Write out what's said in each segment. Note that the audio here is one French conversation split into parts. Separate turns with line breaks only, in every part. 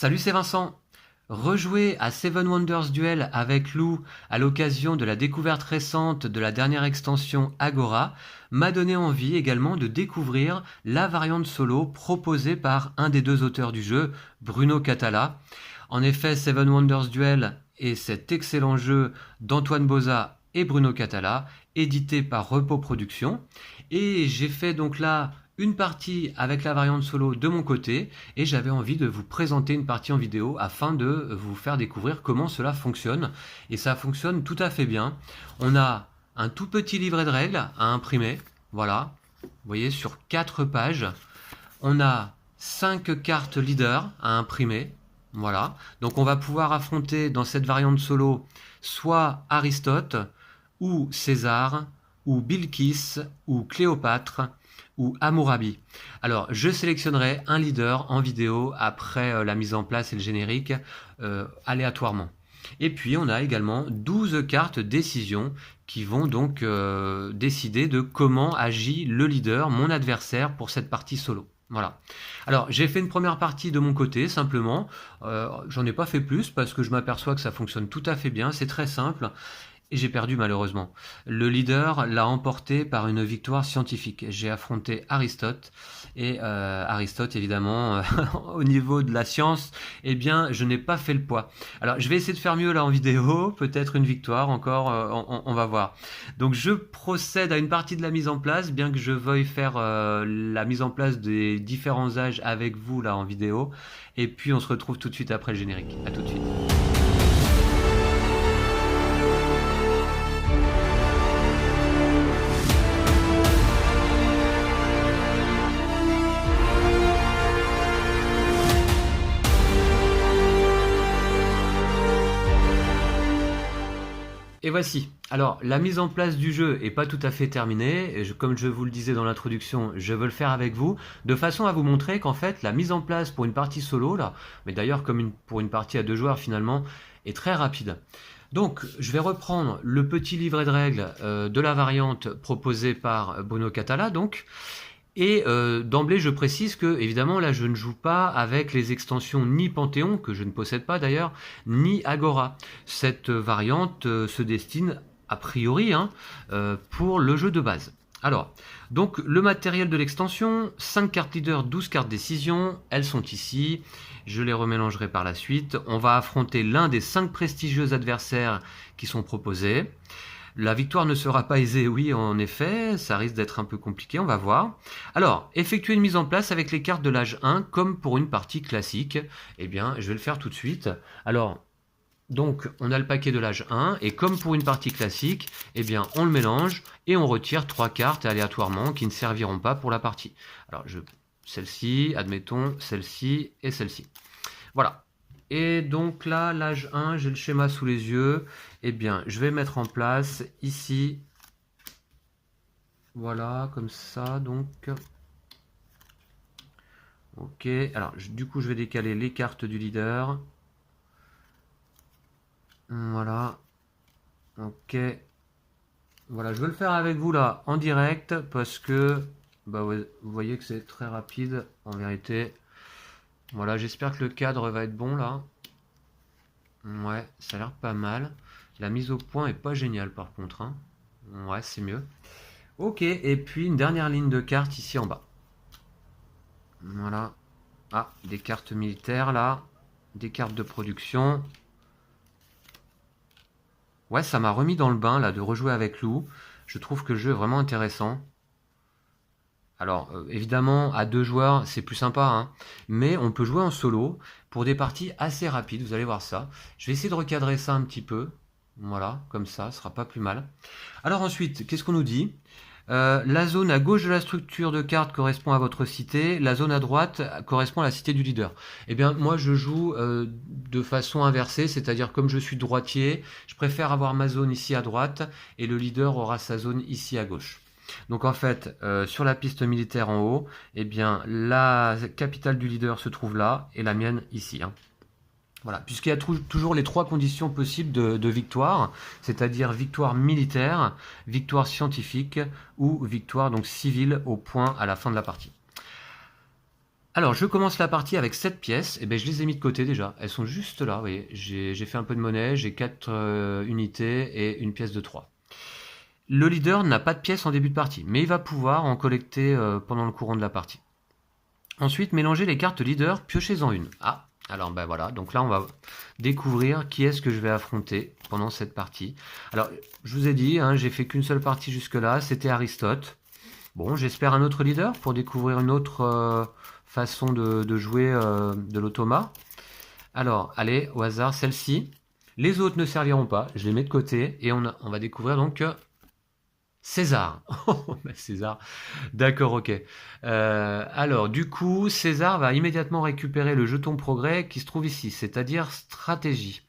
Salut, c'est Vincent. Rejouer à Seven Wonders Duel avec Lou à l'occasion de la découverte récente de la dernière extension Agora m'a donné envie également de découvrir la variante solo proposée par un des deux auteurs du jeu, Bruno Cathala. En effet, Seven Wonders Duel est cet excellent jeu d'Antoine Boza et Bruno Cathala, édité par Repos Productions. Et j'ai fait donc là une partie avec la variante solo de mon côté et j'avais envie de vous présenter une partie en vidéo afin de vous faire découvrir comment cela fonctionne. Et ça fonctionne tout à fait bien. On a un tout petit livret de règles à imprimer, voilà, vous voyez, sur 4 pages. On a 5 cartes leader à imprimer, voilà. Donc on va pouvoir affronter dans cette variante solo soit Aristote, ou César, ou Bilkis, ou Cléopâtre, ou Hammurabi. Alors, je sélectionnerai un leader en vidéo après la mise en place et le générique aléatoirement. Et puis, on a également 12 cartes décision qui vont donc décider de comment agit le leader, mon adversaire, pour cette partie solo. Voilà. Alors, j'ai fait une première partie de mon côté, simplement. J'en ai pas fait plus parce que je m'aperçois que ça fonctionne tout à fait bien. C'est très simple. Et j'ai perdu malheureusement. Le leader l'a emporté par une victoire scientifique. J'ai affronté Aristote et Aristote évidemment au niveau de la science, eh bien je n'ai pas fait le poids. Alors je vais essayer de faire mieux là en vidéo, peut-être une victoire encore, on va voir. Donc je procède à une partie de la mise en place, bien que je veuille faire la mise en place des différents âges avec vous là en vidéo. Et puis on se retrouve tout de suite après le générique. À tout de suite. Et voici. Alors, la mise en place du jeu est pas tout à fait terminée. Comme je vous le disais dans l'introduction, je veux le faire avec vous, de façon à vous montrer qu'en fait, la mise en place pour une partie solo, là, mais d'ailleurs comme pour une partie à 2 joueurs finalement, est très rapide. Donc, je vais reprendre le petit livret de règles de la variante proposée par Bruno Cathala, donc. Et d'emblée, je précise que, évidemment, là, je ne joue pas avec les extensions ni Panthéon, que je ne possède pas d'ailleurs, ni Agora. Cette variante se destine, a priori, pour le jeu de base. Alors, donc, le matériel de l'extension, 5 cartes leader, 12 cartes décision, elles sont ici. Je les remélangerai par la suite. On va affronter l'un des 5 prestigieux adversaires qui sont proposés. La victoire ne sera pas aisée, oui, en effet, ça risque d'être un peu compliqué, on va voir. Alors, effectuer une mise en place avec les cartes de l'âge 1, comme pour une partie classique. Eh bien, je vais le faire tout de suite. Alors, donc, on a le paquet de l'âge 1, et comme pour une partie classique, eh bien, on le mélange, et on retire 3 cartes aléatoirement qui ne serviront pas pour la partie. Alors, celle-ci, admettons, celle-ci, et celle-ci. Voilà. Et donc là, l'âge 1, j'ai le schéma sous les yeux. Eh bien, je vais mettre en place ici. Voilà, comme ça, donc. Ok, alors du coup, je vais décaler les cartes du leader. Voilà. Ok. Voilà, je vais le faire avec vous là, en direct, parce que bah, vous voyez que c'est très rapide, en vérité. Voilà, j'espère que le cadre va être bon là. Ouais, ça a l'air pas mal. La mise au point est pas géniale par contre, hein. Ouais, c'est mieux. Ok, et puis une dernière ligne de cartes ici en bas. Voilà. Ah, des cartes militaires là. Des cartes de production. Ouais, ça m'a remis dans le bain là de rejouer avec Lou. Je trouve que le jeu est vraiment intéressant. Alors, évidemment, à 2 joueurs, c'est plus sympa, hein, mais on peut jouer en solo pour des parties assez rapides, vous allez voir ça. Je vais essayer de recadrer ça un petit peu. Voilà, comme ça, ce sera pas plus mal. Alors ensuite, qu'est-ce qu'on nous dit? La zone à gauche de la structure de carte correspond à votre cité, la zone à droite correspond à la cité du leader. Eh bien, moi, je joue de façon inversée, c'est-à-dire comme je suis droitier, je préfère avoir ma zone ici à droite et le leader aura sa zone ici à gauche. Donc en fait, sur la piste militaire en haut, eh bien, la capitale du leader se trouve là et la mienne ici. Hein. Voilà, puisqu'il y a toujours les 3 conditions possibles de victoire, c'est-à-dire victoire militaire, victoire scientifique ou victoire donc civile au point à la fin de la partie. Alors, je commence la partie avec 7 pièces. Et ben, je les ai mis de côté déjà. Elles sont juste là. Vous voyez, j'ai fait un peu de monnaie. J'ai 4 unités et une pièce de 3. Le leader n'a pas de pièces en début de partie, mais il va pouvoir en collecter pendant le courant de la partie. Ensuite, mélangez les cartes leader, piochez-en une. Ah, alors ben voilà, donc là on va découvrir qui est-ce que je vais affronter pendant cette partie. Alors, je vous ai dit, hein, j'ai fait qu'une seule partie jusque-là, c'était Aristote. Bon, j'espère un autre leader pour découvrir une autre façon de jouer de l'automa. Alors, allez, au hasard, celle-ci. Les autres ne serviront pas, je les mets de côté et on va découvrir donc César. Oh, César. D'accord, ok. Alors, du coup, César va immédiatement récupérer le jeton progrès qui se trouve ici, c'est-à-dire stratégie.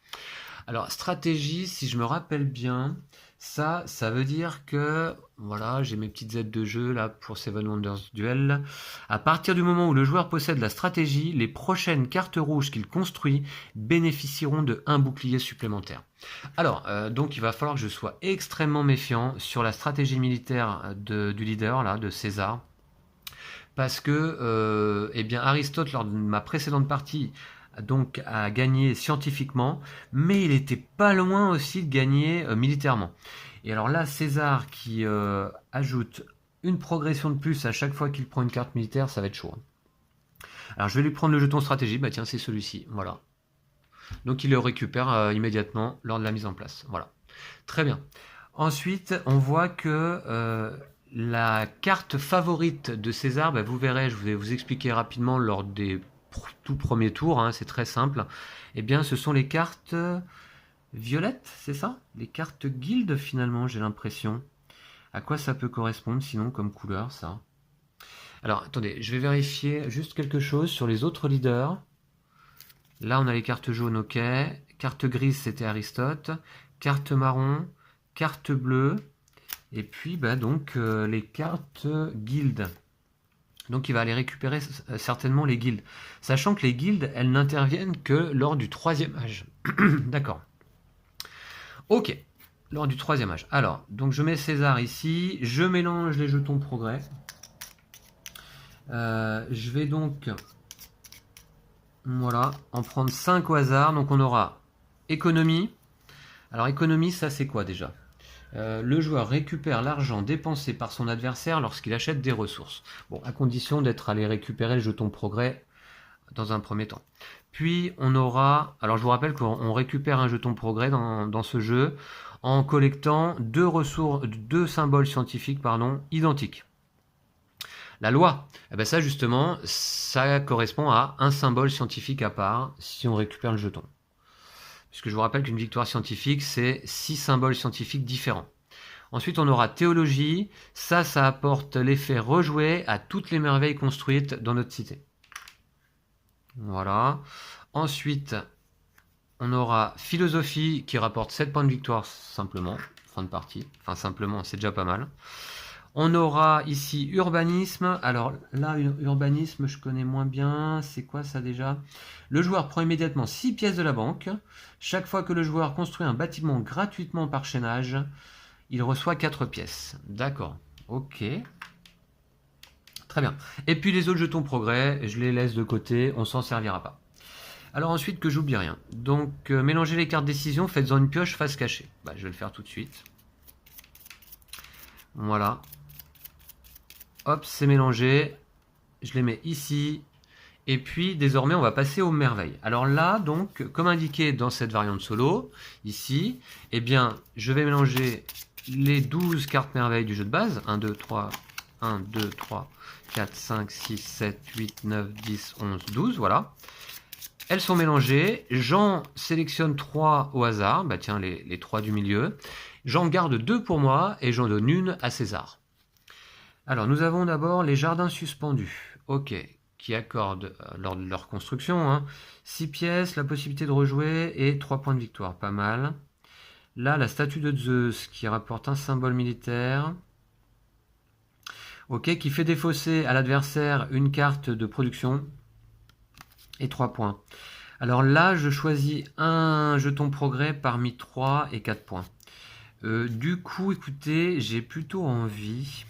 Alors, stratégie, si je me rappelle bien, ça veut dire que, voilà, j'ai mes petites aides de jeu là pour Seven Wonders Duel. À partir du moment où le joueur possède la stratégie, les prochaines cartes rouges qu'il construit bénéficieront de 1 bouclier supplémentaire. Alors, donc il va falloir que je sois extrêmement méfiant sur la stratégie militaire du leader, là, de César. Parce que, eh bien, Aristote, lors de ma précédente partie, donc a gagné scientifiquement, mais il était pas loin aussi de gagner militairement. Et alors là, César qui ajoute une progression de plus à chaque fois qu'il prend une carte militaire, ça va être chaud. Alors je vais lui prendre le jeton stratégie, bah tiens, c'est celui-ci, voilà. Donc il le récupère immédiatement lors de la mise en place. Voilà. Très bien. Ensuite, on voit que la carte favorite de César, bah, vous verrez, je vais vous expliquer rapidement lors des tout premiers tours, hein, c'est très simple. Eh bien, ce sont les cartes violettes, c'est ça? Les cartes guild finalement, j'ai l'impression. À quoi ça peut correspondre sinon comme couleur, ça? Alors, attendez, je vais vérifier juste quelque chose sur les autres leaders. Là, on a les cartes jaunes, ok. Carte grise, c'était Aristote. Carte marron, carte bleue. Et puis, bah, donc, les cartes guildes. Donc, il va aller récupérer certainement les guildes. Sachant que les guildes, elles n'interviennent que lors du 3e âge. D'accord. Ok. Lors du 3e âge. Alors, donc, je mets César ici. Je mélange les jetons progrès. Je vais donc... Voilà, en prendre 5 au hasard. Donc on aura économie. Alors économie, ça c'est quoi déjà? Le joueur récupère l'argent dépensé par son adversaire lorsqu'il achète des ressources. Bon, à condition d'être allé récupérer le jeton progrès dans un premier temps. Puis on aura... Alors je vous rappelle qu'on récupère un jeton progrès dans ce jeu en collectant deux symboles scientifiques identiques. La loi, eh ben ça justement, ça correspond à un symbole scientifique à part si on récupère le jeton. Puisque je vous rappelle qu'une victoire scientifique, c'est 6 symboles scientifiques différents. Ensuite, on aura théologie. Ça apporte l'effet rejoué à toutes les merveilles construites dans notre cité. Voilà. Ensuite, on aura philosophie qui rapporte 7 points de victoire simplement. Fin de partie. Enfin, simplement, c'est déjà pas mal. On aura ici urbanisme. Alors là, urbanisme, je connais moins bien. C'est quoi ça déjà? Le joueur prend immédiatement 6 pièces de la banque. Chaque fois que le joueur construit un bâtiment gratuitement par chaînage, il reçoit 4 pièces. D'accord. Ok. Très bien. Et puis les autres jetons progrès, je les laisse de côté. On s'en servira pas. Alors ensuite, que j'oublie rien. Donc, mélangez les cartes décision, faites-en une pioche face cachée. Bah, je vais le faire tout de suite. Voilà. Hop, c'est mélangé. Je les mets ici. Et puis, désormais, on va passer aux merveilles. Alors là, donc, comme indiqué dans cette variante solo, ici, eh bien, je vais mélanger les 12 cartes merveilles du jeu de base. 1, 2, 3, 1, 2, 3, 4, 5, 6, 7, 8, 9, 10, 11, 12, voilà. Elles sont mélangées. J'en sélectionne 3 au hasard. Bah tiens, les 3 du milieu. J'en garde 2 pour moi et j'en donne une à César. Alors, nous avons d'abord les jardins suspendus. Ok, qui accordent, lors de leur construction, 6 pièces, la possibilité de rejouer et 3 points de victoire. Pas mal. Là, la statue de Zeus qui rapporte un symbole militaire. Ok, qui fait défausser à l'adversaire une carte de production. Et 3 points. Alors là, je choisis un jeton progrès parmi 3 et 4 points. Du coup, écoutez, j'ai plutôt envie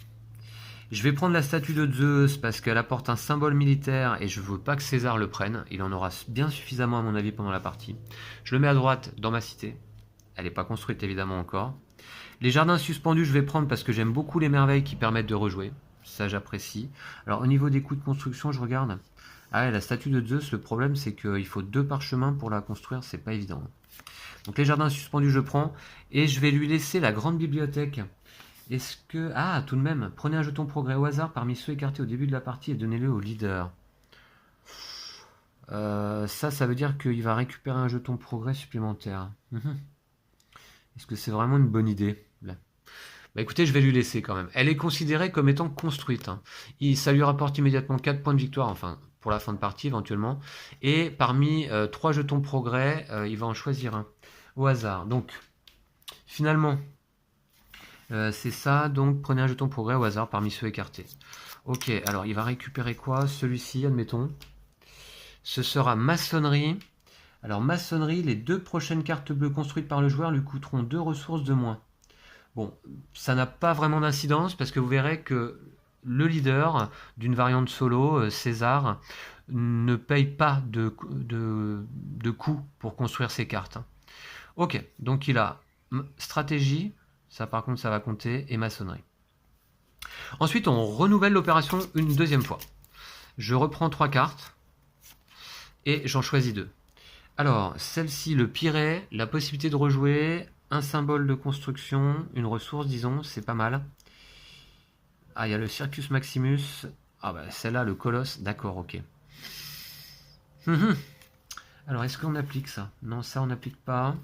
Je vais prendre la statue de Zeus parce qu'elle apporte un symbole militaire et je veux pas que César le prenne. Il en aura bien suffisamment à mon avis pendant la partie. Je le mets à droite dans ma cité. Elle n'est pas construite évidemment encore. Les jardins suspendus, je vais prendre parce que j'aime beaucoup les merveilles qui permettent de rejouer. Ça, j'apprécie. Alors, au niveau des coûts de construction, je regarde. Ah ouais, la statue de Zeus, le problème, c'est qu'il faut 2 parchemins pour la construire. C'est pas évident. Donc, les jardins suspendus, je prends. Et je vais lui laisser la grande bibliothèque. Est-ce que... Ah, tout de même, prenez un jeton progrès au hasard parmi ceux écartés au début de la partie et donnez-le au leader. Ça veut dire qu'il va récupérer un jeton progrès supplémentaire. Est-ce que c'est vraiment une bonne idée là? Bah écoutez, je vais lui laisser quand même. Elle est considérée comme étant construite. Ça lui rapporte immédiatement 4 points de victoire, enfin, pour la fin de partie éventuellement. Et parmi 3 jetons progrès, il va en choisir un au hasard. Donc, finalement, c'est ça. Donc, prenez un jeton progrès au hasard parmi ceux écartés. Ok, alors il va récupérer quoi? Celui-ci, admettons. Ce sera maçonnerie. Alors, maçonnerie, les 2 prochaines cartes bleues construites par le joueur lui coûteront 2 ressources de moins. Bon, ça n'a pas vraiment d'incidence parce que vous verrez que le leader d'une variante solo, César, ne paye pas de coût pour construire ses cartes. Ok, donc il a stratégie, ça par contre ça va compter, et maçonnerie. Ensuite, on renouvelle l'opération une deuxième fois. Je reprends 3 cartes et j'en choisis 2. Alors, celle-ci, le Pirée, la possibilité de rejouer, un symbole de construction, une ressource, disons, c'est pas mal. Ah, il y a le Circus Maximus. Ah bah celle-là, le Colosse, d'accord, ok. Alors, est-ce qu'on applique ça? Non, ça on n'applique pas.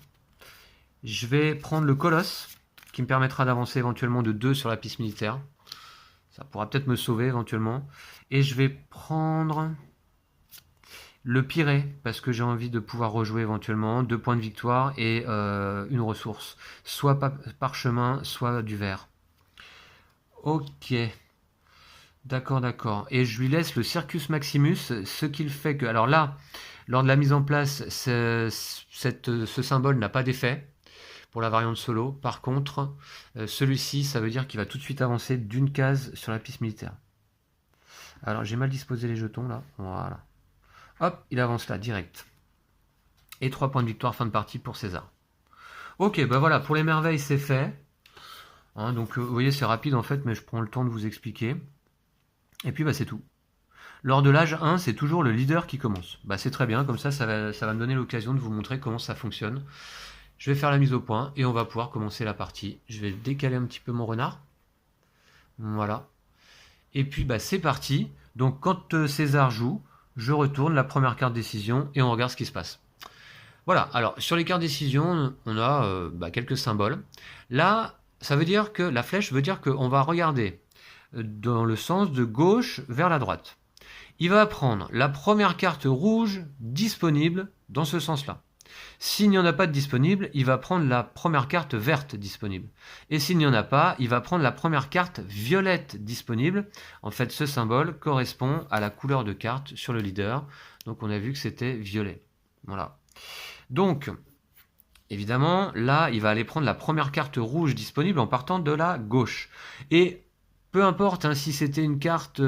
Je vais prendre le Colosse, qui me permettra d'avancer éventuellement de 2 sur la piste militaire. Ça pourra peut-être me sauver éventuellement. Et je vais prendre... le Pirée, parce que j'ai envie de pouvoir rejouer éventuellement 2 points de victoire et une ressource. Soit parchemin, soit du verre. Ok. D'accord, d'accord. Et je lui laisse le Circus Maximus, ce qu'il fait que... Alors là, lors de la mise en place, ce symbole n'a pas d'effet pour la variante solo. Par contre, celui-ci, ça veut dire qu'il va tout de suite avancer d'une case sur la piste militaire. Alors, j'ai mal disposé les jetons là. Voilà. Hop, il avance là, direct. Et 3 points de victoire, fin de partie pour César. Ok, bah voilà, pour les merveilles, c'est fait. Donc, vous voyez, c'est rapide en fait, mais je prends le temps de vous expliquer. Et puis, bah, c'est tout. Lors de l'âge 1, c'est toujours le leader qui commence. Bah, c'est très bien, comme ça va me donner l'occasion de vous montrer comment ça fonctionne. Je vais faire la mise au point et on va pouvoir commencer la partie. Je vais décaler un petit peu mon renard. Voilà. Et puis, bah, c'est parti. Donc, quand César joue, je retourne la première carte décision et on regarde ce qui se passe. Voilà, alors sur les cartes décision, on a quelques symboles. Là, ça veut dire que la flèche veut dire qu'on va regarder dans le sens de gauche vers la droite. Il va prendre la première carte rouge disponible dans ce sens-là. S'il n'y en a pas de disponible, il va prendre la première carte verte disponible. Et s'il n'y en a pas, il va prendre la première carte violette disponible. En fait, ce symbole correspond à la couleur de carte sur le leader. Donc on a vu que c'était violet. Voilà. Donc, évidemment, là, il va aller prendre la première carte rouge disponible en partant de la gauche. Et peu importe si c'était une carte...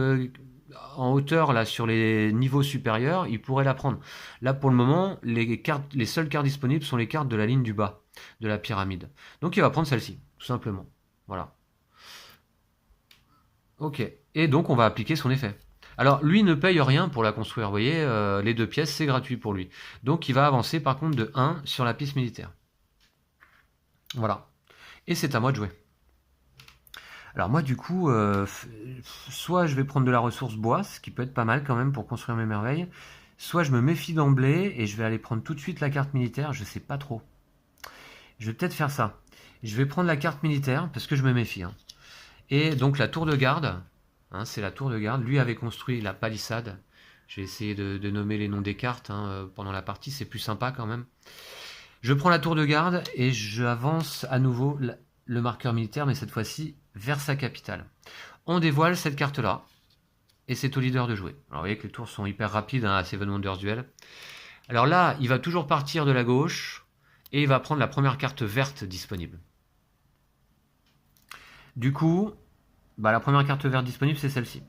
en hauteur là sur les niveaux supérieurs, il pourrait la prendre. Là pour le moment, les seules cartes disponibles sont les cartes de la ligne du bas de la pyramide. Donc il va prendre celle-ci, tout simplement. Voilà. Ok. Et donc on va appliquer son effet. Alors lui ne paye rien pour la construire, vous voyez, les 2 pièces c'est gratuit pour lui. Donc il va avancer par contre de 1 sur la piste militaire. Voilà. Et c'est à moi de jouer. Alors moi du coup, soit je vais prendre de la ressource bois, ce qui peut être pas mal quand même pour construire mes merveilles, soit je me méfie d'emblée et je vais aller prendre tout de suite la carte militaire, je sais pas trop. Je vais peut-être faire ça. Je vais prendre la carte militaire parce que je me méfie. Et donc la tour de garde, c'est la tour de garde, lui avait construit la palissade. Je vais essayer de nommer les noms des cartes pendant la partie, c'est plus sympa quand même. Je prends la tour de garde et j'avance à nouveau le marqueur militaire, mais cette fois-ci vers sa capitale. On dévoile cette carte-là, et c'est au leader de jouer. Alors vous voyez que les tours sont hyper rapides à Seven Wonders Duel. Alors là, il va toujours partir de la gauche, et il va prendre la première carte verte disponible. Du coup, Bah, la première carte verte disponible, c'est celle-ci.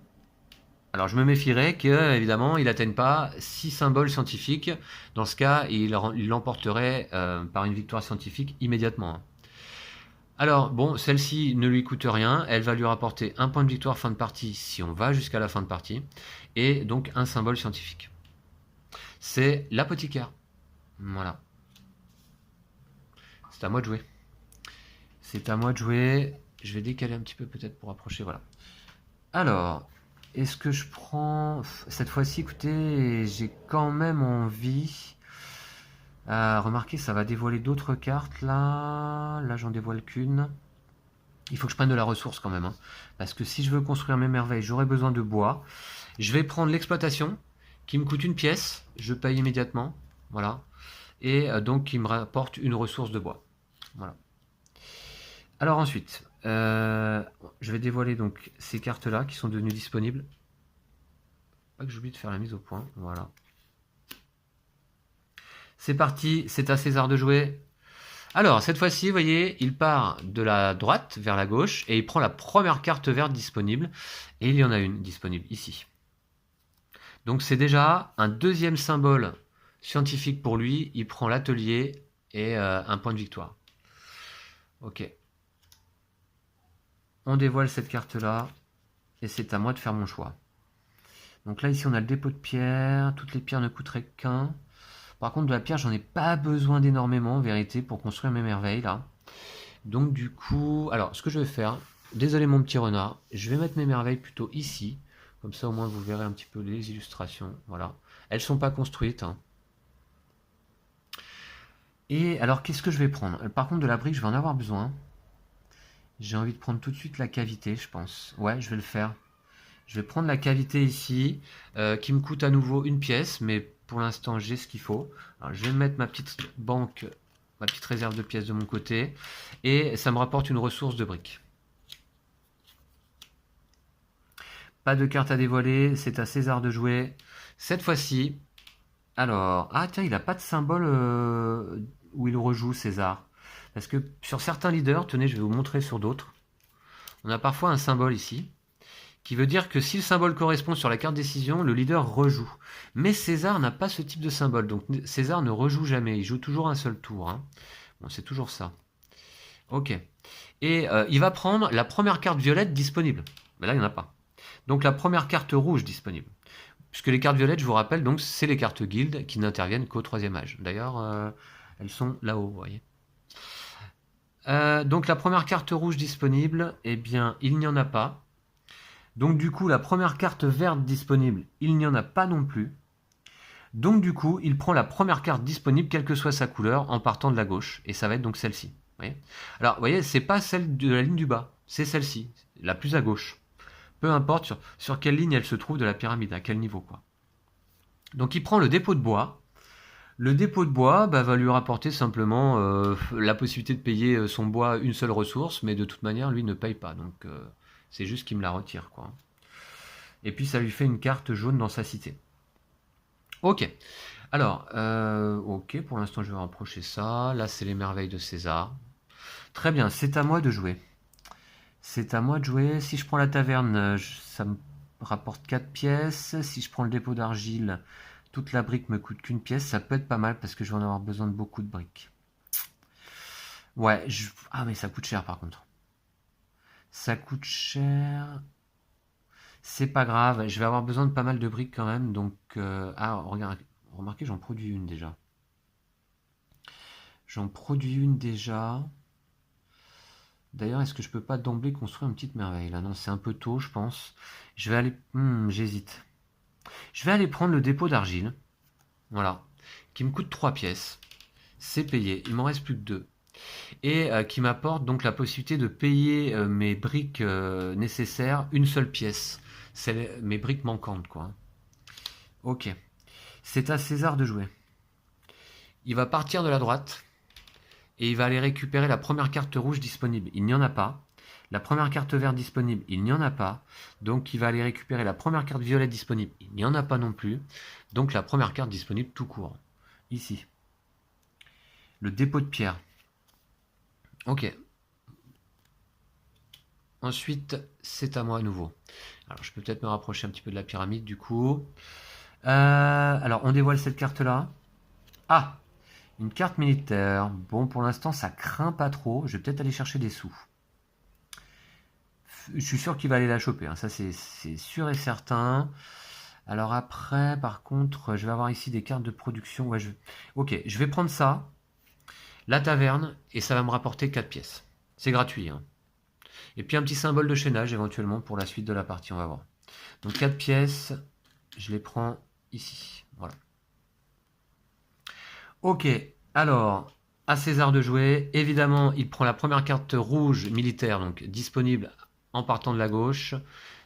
Alors je me méfierais que, évidemment, il n'atteigne pas 6 symboles scientifiques. Dans ce cas, il l'emporterait par une victoire scientifique immédiatement, hein. Alors, bon, celle-ci ne lui coûte rien. Elle va lui rapporter un point de victoire fin de partie si on va jusqu'à la fin de partie. Et donc un symbole scientifique. C'est l'apothicaire. Voilà. C'est à moi de jouer. C'est à moi de jouer. Je vais décaler un petit peu peut-être pour approcher. Voilà. Alors, est-ce que je prends... Cette fois-ci, écoutez, j'ai quand même envie... remarquez, ça va dévoiler d'autres cartes là. Là, j'en dévoile qu'une. Il faut que je prenne de la ressource quand même, hein. Parce que si je veux construire mes merveilles, j'aurai besoin de bois. Je vais prendre l'exploitation, qui me coûte une pièce. Je paye immédiatement. Voilà. Et donc, qui me rapporte une ressource de bois. Voilà. Alors ensuite, je vais dévoiler donc ces cartes-là qui sont devenues disponibles. Pas que j'oublie de faire la mise au point. Voilà. C'est parti, c'est à César de jouer. Alors, cette fois-ci, vous voyez, il part de la droite vers la gauche et il prend la première carte verte disponible. Et il y en a une disponible ici. Donc c'est déjà un deuxième symbole scientifique pour lui. Il prend l'atelier et un point de victoire. Ok. On dévoile cette carte-là. Et c'est à moi de faire mon choix. Donc là, ici, on a le dépôt de pierre. Toutes les pierres ne coûteraient qu'un. Par contre, de la pierre, j'en ai pas besoin d'énormément, en vérité, pour construire mes merveilles, là. Donc, du coup... Alors, ce que je vais faire... Désolé, mon petit renard. Je vais mettre mes merveilles plutôt ici. Comme ça, au moins, vous verrez un petit peu les illustrations. Voilà. Elles sont pas construites, hein. Et alors, qu'est-ce que je vais prendre? Par contre, de la brique, je vais en avoir besoin. J'ai envie de prendre tout de suite la cavité, je pense. Ouais, je vais le faire. Je vais prendre la cavité ici, qui me coûte à nouveau une pièce, mais pour l'instant j'ai ce qu'il faut. Alors, je vais mettre ma petite banque, ma petite réserve de pièces de mon côté, et ça me rapporte une ressource de briques. Pas de carte à dévoiler, c'est à César de jouer. Cette fois-ci, alors, ah tiens, il n'a pas de symbole où il rejoue César. Parce que sur certains leaders, tenez, je vais vous montrer sur d'autres, on a parfois un symbole ici, qui veut dire que si le symbole correspond sur la carte décision, le leader rejoue. Mais César n'a pas ce type de symbole, donc César ne rejoue jamais, il joue toujours un seul tour, hein. Bon, c'est toujours ça. Ok. Et il va prendre la première carte violette disponible. Mais là, il n'y en a pas. Donc la première carte rouge disponible. Puisque les cartes violettes, je vous rappelle, donc c'est les cartes guild qui n'interviennent qu'au troisième âge. D'ailleurs, elles sont là-haut, vous voyez. Donc la première carte rouge disponible, eh bien, il n'y en a pas. Donc du coup, la première carte verte disponible, il n'y en a pas non plus. Donc du coup, il prend la première carte disponible, quelle que soit sa couleur, en partant de la gauche. Et ça va être donc celle-ci. Alors, vous voyez, c'est pas celle de la ligne du bas, c'est celle-ci, la plus à gauche. Peu importe sur quelle ligne elle se trouve de la pyramide, à quel niveau, quoi. Donc il prend le dépôt de bois. Le dépôt de bois va lui rapporter simplement la possibilité de payer son bois une seule ressource, mais de toute manière, lui ne paye pas. Donc c'est juste qu'il me la retire, quoi. Et puis ça lui fait une carte jaune dans sa cité. Ok. Alors, ok, pour l'instant je vais rapprocher ça. Là, c'est les merveilles de César. Très bien, c'est à moi de jouer. C'est à moi de jouer. Si je prends la taverne, ça me rapporte 4 pièces. Si je prends le dépôt d'argile, toute la brique me coûte qu'une pièce. Ça peut être pas mal parce que je vais en avoir besoin de beaucoup de briques. Ouais, ah mais ça coûte cher par contre. Ça coûte cher. C'est pas grave, je vais avoir besoin de pas mal de briques quand même. Donc, ah, remarquez, j'en produis une déjà. J'en produis une déjà. D'ailleurs, est-ce que je peux pas d'emblée construire une petite merveille là? Non, c'est un peu tôt, je pense. Je vais aller... j'hésite. Je vais aller prendre le dépôt d'argile. Voilà. Qui me coûte 3 pièces. C'est payé. Il m'en reste plus que 2. Et qui m'apporte donc la possibilité de payer mes briques nécessaires une seule pièce. C'est mes briques manquantes, quoi. Ok. C'est à César de jouer. Il va partir de la droite. Et il va aller récupérer la première carte rouge disponible. Il n'y en a pas. La première carte verte disponible, il n'y en a pas. Donc il va aller récupérer la première carte violette disponible. Il n'y en a pas non plus. Donc la première carte disponible tout court. Ici. Le dépôt de pierre. Ok. Ensuite, c'est à moi à nouveau. Alors, je peux peut-être me rapprocher un petit peu de la pyramide, du coup. Alors, on dévoile cette carte-là. Ah! Une carte militaire. Bon, pour l'instant, ça craint pas trop. Je vais peut-être aller chercher des sous. Je suis sûr qu'il va aller la choper. Hein. Ça, c'est sûr et certain. Alors après, par contre, je vais avoir ici des cartes de production. Ouais, ok, je vais prendre ça, la taverne, et ça va me rapporter 4 pièces. C'est gratuit. Hein. Et puis un petit symbole de chaînage éventuellement pour la suite de la partie, on va voir. Donc 4 pièces, je les prends ici. Voilà. Ok, alors, à César de jouer. Évidemment, il prend la première carte rouge militaire, donc disponible en partant de la gauche.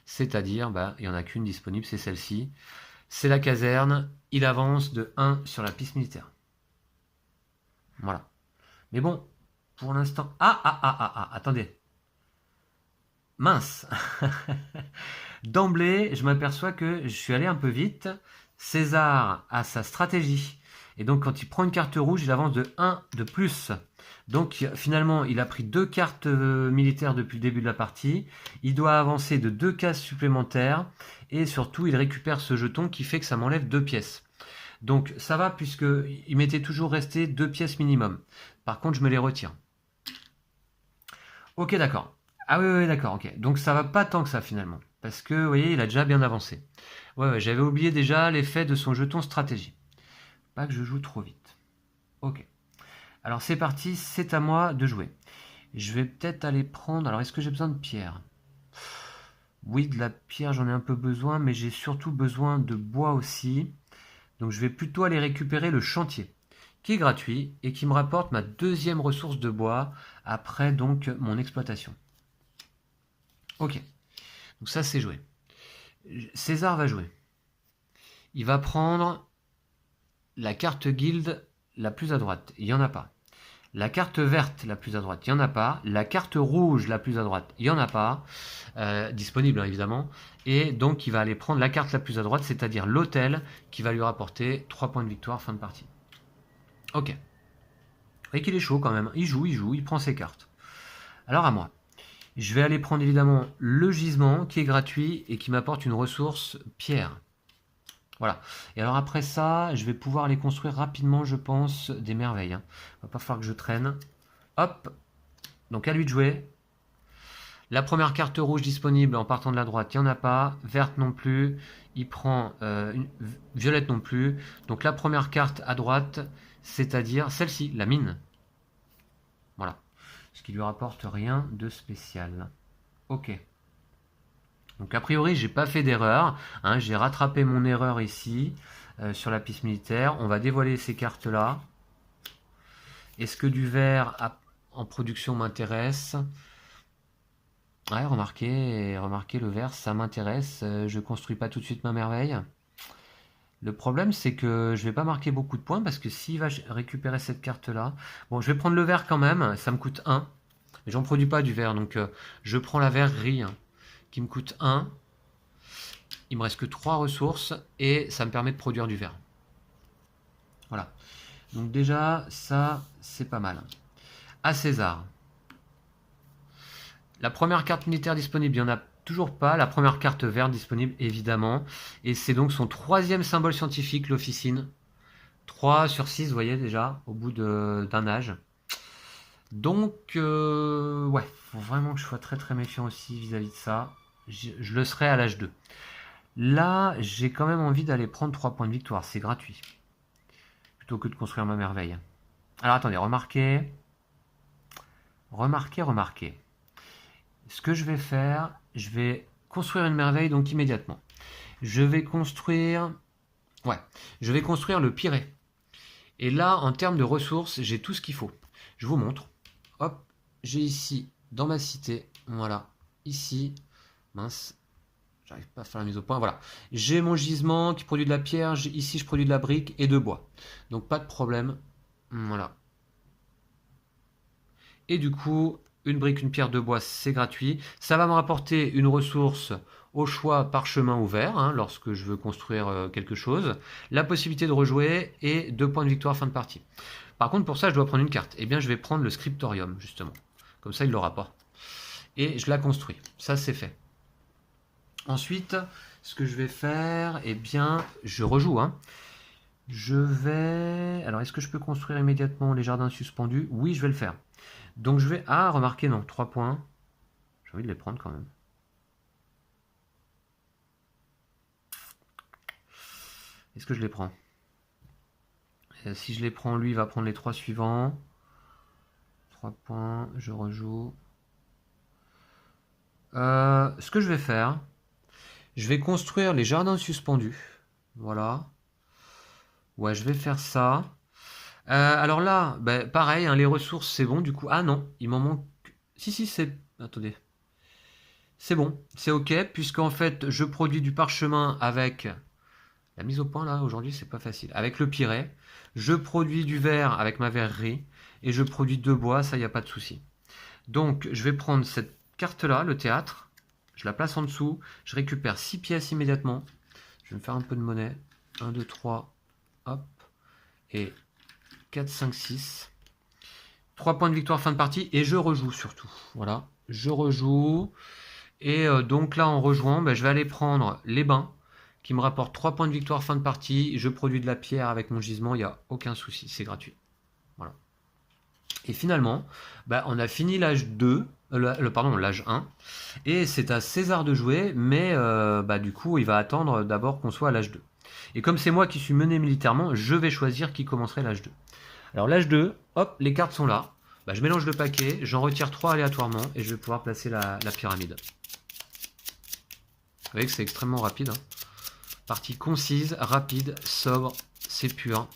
C'est-à-dire, il n'y en a qu'une disponible, c'est celle-ci. C'est la caserne. Il avance de 1 sur la piste militaire. Voilà. Mais bon, pour l'instant... attendez. Mince. D'emblée, je m'aperçois que je suis allé un peu vite. César a sa stratégie. Et donc, quand il prend une carte rouge, il avance de 1 de plus. Donc, finalement, il a pris 2 cartes militaires depuis le début de la partie. Il doit avancer de 2 cases supplémentaires. Et surtout, il récupère ce jeton qui fait que ça m'enlève 2 pièces. Donc, ça va puisqu'il m'était toujours resté 2 pièces minimum. Par contre, je me les retire. Ok, d'accord. Ah oui, d'accord, ok. Donc, ça va pas tant que ça, finalement. Parce que, vous voyez, il a déjà bien avancé. Ouais, j'avais oublié déjà l'effet de son jeton stratégie. Pas que je joue trop vite. Ok. Alors c'est parti, c'est à moi de jouer. Je vais peut-être aller prendre... Alors est-ce que j'ai besoin de pierre? Oui, de la pierre, j'en ai un peu besoin, mais j'ai surtout besoin de bois aussi. Donc je vais plutôt aller récupérer le chantier, qui est gratuit et qui me rapporte ma deuxième ressource de bois après donc mon exploitation. Ok. Donc ça c'est joué. César va jouer. Il va prendre la carte guilde la plus à droite. Il n'y en a pas. La carte verte la plus à droite, il n'y en a pas. La carte rouge la plus à droite, il n'y en a pas. Disponible, hein, évidemment. Et donc, il va aller prendre la carte la plus à droite, c'est-à-dire l'hôtel, qui va lui rapporter 3 points de victoire, fin de partie. Ok. Et qu'il est chaud quand même. Il joue, il prend ses cartes. Alors à moi. Je vais aller prendre évidemment le gisement, qui est gratuit et qui m'apporte une ressource pierre. Voilà. Et alors après ça, je vais pouvoir aller construire rapidement, je pense, des merveilles. Hein. Il va pas falloir que je traîne. Hop. Donc à lui de jouer. La première carte rouge disponible en partant de la droite, il n'y en a pas. Verte non plus. Il prend une violette non plus. Donc la première carte à droite, c'est-à-dire celle-ci, la mine. Voilà. Ce qui lui rapporte rien de spécial. Ok. Donc a priori, j'ai pas fait d'erreur. Hein, j'ai rattrapé mon erreur ici sur la piste militaire. On va dévoiler ces cartes-là. Est-ce que du vert en production m'intéresse? Ouais, remarquez le vert, ça m'intéresse. Je construis pas tout de suite ma merveille. Le problème, c'est que je vais pas marquer beaucoup de points parce que s'il va récupérer cette carte-là... Bon, je vais prendre le vert quand même. Ça me coûte 1. Mais j'en produis pas du vert, donc je prends la verrerie. Hein, qui me coûte 1. Il me reste que 3 ressources et ça me permet de produire du verre. Voilà. Donc déjà, ça, c'est pas mal. À César. La première carte militaire disponible, il n'y en a toujours pas. La première carte verte disponible, évidemment. Et c'est donc son 3e symbole scientifique, l'officine. 3 sur 6, vous voyez déjà, au bout d'un âge. Donc, ouais, faut vraiment que je sois très très méfiant aussi vis-à-vis de ça. Je le serai à l'âge 2. Là, j'ai quand même envie d'aller prendre 3 points de victoire, c'est gratuit. Plutôt que de construire ma merveille. Alors attendez, remarquez. Remarquez. Ce que je vais faire, je vais construire une merveille donc immédiatement. Je vais construire le Pirée. Et là, en termes de ressources, j'ai tout ce qu'il faut. Je vous montre. Hop, j'ai ici, dans ma cité, voilà, ici, mince, j'arrive pas à faire la mise au point, voilà. J'ai mon gisement qui produit de la pierre, ici je produis de la brique et de bois. Donc pas de problème, voilà. Et du coup, une brique, une pierre, 2 bois, c'est gratuit. Ça va me rapporter une ressource au choix par chemin ouvert, hein, lorsque je veux construire quelque chose. La possibilité de rejouer et 2 points de victoire fin de partie. Par contre, pour ça, je dois prendre une carte. Eh bien, je vais prendre le scriptorium, justement. Comme ça, il ne l'aura pas. et je la construis. Ça, c'est fait. Ensuite, ce que je vais faire, eh bien, je rejoue. Hein. Je vais... Alors, est-ce que je peux construire immédiatement les jardins suspendus? Oui, je vais le faire. Donc, je vais... Ah, remarquez, non, 3 points. J'ai envie de les prendre quand même. Est-ce que je les prends? Si je les prends, lui, il va prendre les 3 suivants. 3 points, je rejoue. Ce que je vais faire, je vais construire les jardins suspendus. Voilà. Ouais, je vais faire ça. Alors là, bah, pareil, hein, les ressources, c'est bon, du coup. Ah non, il m'en manque... Si, si, c'est... Attendez. C'est bon, c'est ok, puisqu'en fait, je produis du parchemin avec... La mise au point, là, aujourd'hui, c'est pas facile. Avec le Pirée, je produis du verre avec ma verrerie, et je produis de bois, ça, il n'y a pas de souci. Donc, je vais prendre cette carte-là, le théâtre, je la place en dessous, je récupère 6 pièces immédiatement. Je vais me faire un peu de monnaie. 1, 2, 3, hop, et 4, 5, 6. 3 points de victoire fin de partie, et je rejoue surtout. Voilà, je rejoue. Et donc là, en rejoint, bah, je vais aller prendre les bains, qui me rapportent 3 points de victoire fin de partie. Je produis de la pierre avec mon gisement, il n'y a aucun souci, c'est gratuit. Voilà. Et finalement, bah, on a fini l'âge 2, pardon, l'âge 1, et c'est à César de jouer, mais bah, du coup, il va attendre d'abord qu'on soit à l'âge 2. Et comme c'est moi qui suis mené militairement, je vais choisir qui commencerait l'âge 2. Alors l'âge 2, hop, les cartes sont là. Bah, je mélange le paquet, j'en retire 3 aléatoirement, et je vais pouvoir placer la pyramide. Vous voyez que c'est extrêmement rapide. Hein. Partie concise, rapide, sobre, c'est pur.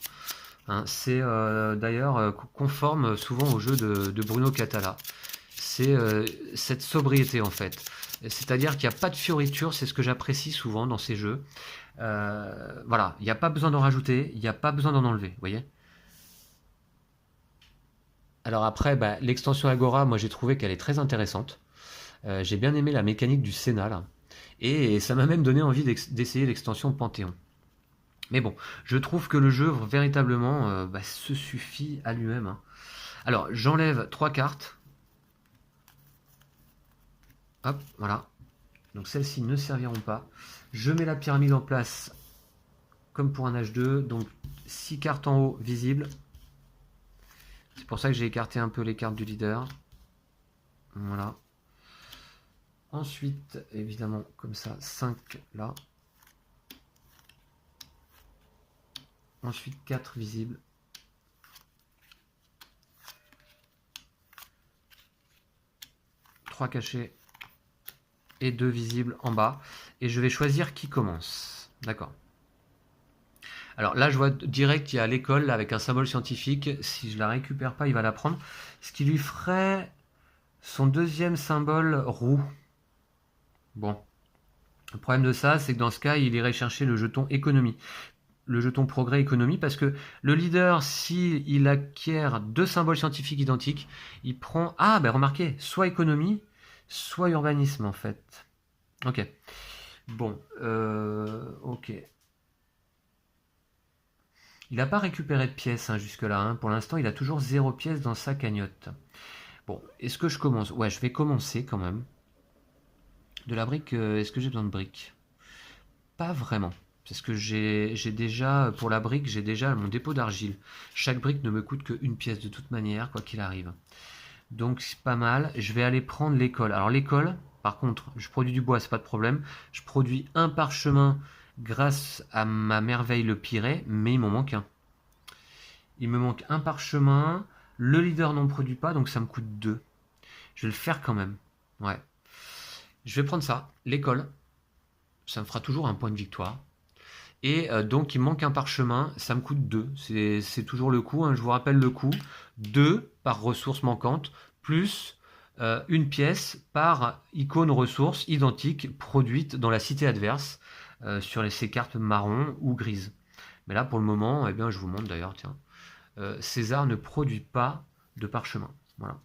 Hein, c'est d'ailleurs conforme souvent au jeu de Bruno Catala. C'est cette sobriété en fait. C'est-à-dire qu'il n'y a pas de fioriture, c'est ce que j'apprécie souvent dans ces jeux. Voilà, il n'y a pas besoin d'en rajouter, il n'y a pas besoin d'en enlever, vous voyez. Alors après, bah, l'extension Agora, moi j'ai trouvé qu'elle est très intéressante. J'ai bien aimé la mécanique du Sénat là. Et ça m'a même donné envie d'essayer l'extension Panthéon. Mais bon, je trouve que le jeu véritablement bah, se suffit à lui-même. Hein. Alors, j'enlève 3 cartes. Hop, voilà. Donc celles-ci ne serviront pas. Je mets la pyramide en place comme pour un H2. Donc 6 cartes en haut visibles. C'est pour ça que j'ai écarté un peu les cartes du leader. Voilà. Ensuite, évidemment, comme ça, 5 là. Ensuite, 4 visibles. Cachés et 2 visibles en bas. Et je vais choisir qui commence. D'accord. Alors là, je vois direct qu'il y a l'école avec un symbole scientifique. Si je la récupère pas, il va la prendre. Ce qui lui ferait son deuxième symbole roux. Bon. Le problème de ça, c'est que dans ce cas, il irait chercher le jeton économie. Le jeton progrès économie, parce que le leader, s'il acquiert 2 symboles scientifiques identiques, il prend... Ah, ben remarquez, soit économie, soit urbanisme en fait. Ok. Bon, ok. Il n'a pas récupéré de pièces hein, jusque-là. Hein. Pour l'instant, il a toujours 0 pièce dans sa cagnotte. Bon, est-ce que je commence? Ouais, je vais commencer quand même. De la brique, est-ce que j'ai besoin de briques? Pas vraiment. Parce que j'ai déjà, pour la brique, j'ai déjà mon dépôt d'argile. Chaque brique ne me coûte qu'une pièce de toute manière, quoi qu'il arrive. Donc c'est pas mal. Je vais aller prendre l'école. Alors l'école, par contre, je produis du bois, c'est pas de problème. Je produis un parchemin grâce à ma merveille le Pirée, mais il m'en manque un. Il me manque un parchemin. Le leader n'en produit pas, donc ça me coûte 2. Je vais le faire quand même. Ouais. Je vais prendre ça, l'école. Ça me fera toujours un point de victoire. Et donc il me manque un parchemin, ça me coûte 2. C'est toujours le coût, hein, je vous rappelle le coût. 2 par ressource manquante, plus une pièce par icône ressource identique produite dans la cité adverse sur ces cartes marron ou grises. Mais là pour le moment, eh bien, je vous montre d'ailleurs, tiens. César ne produit pas de parchemin. Voilà.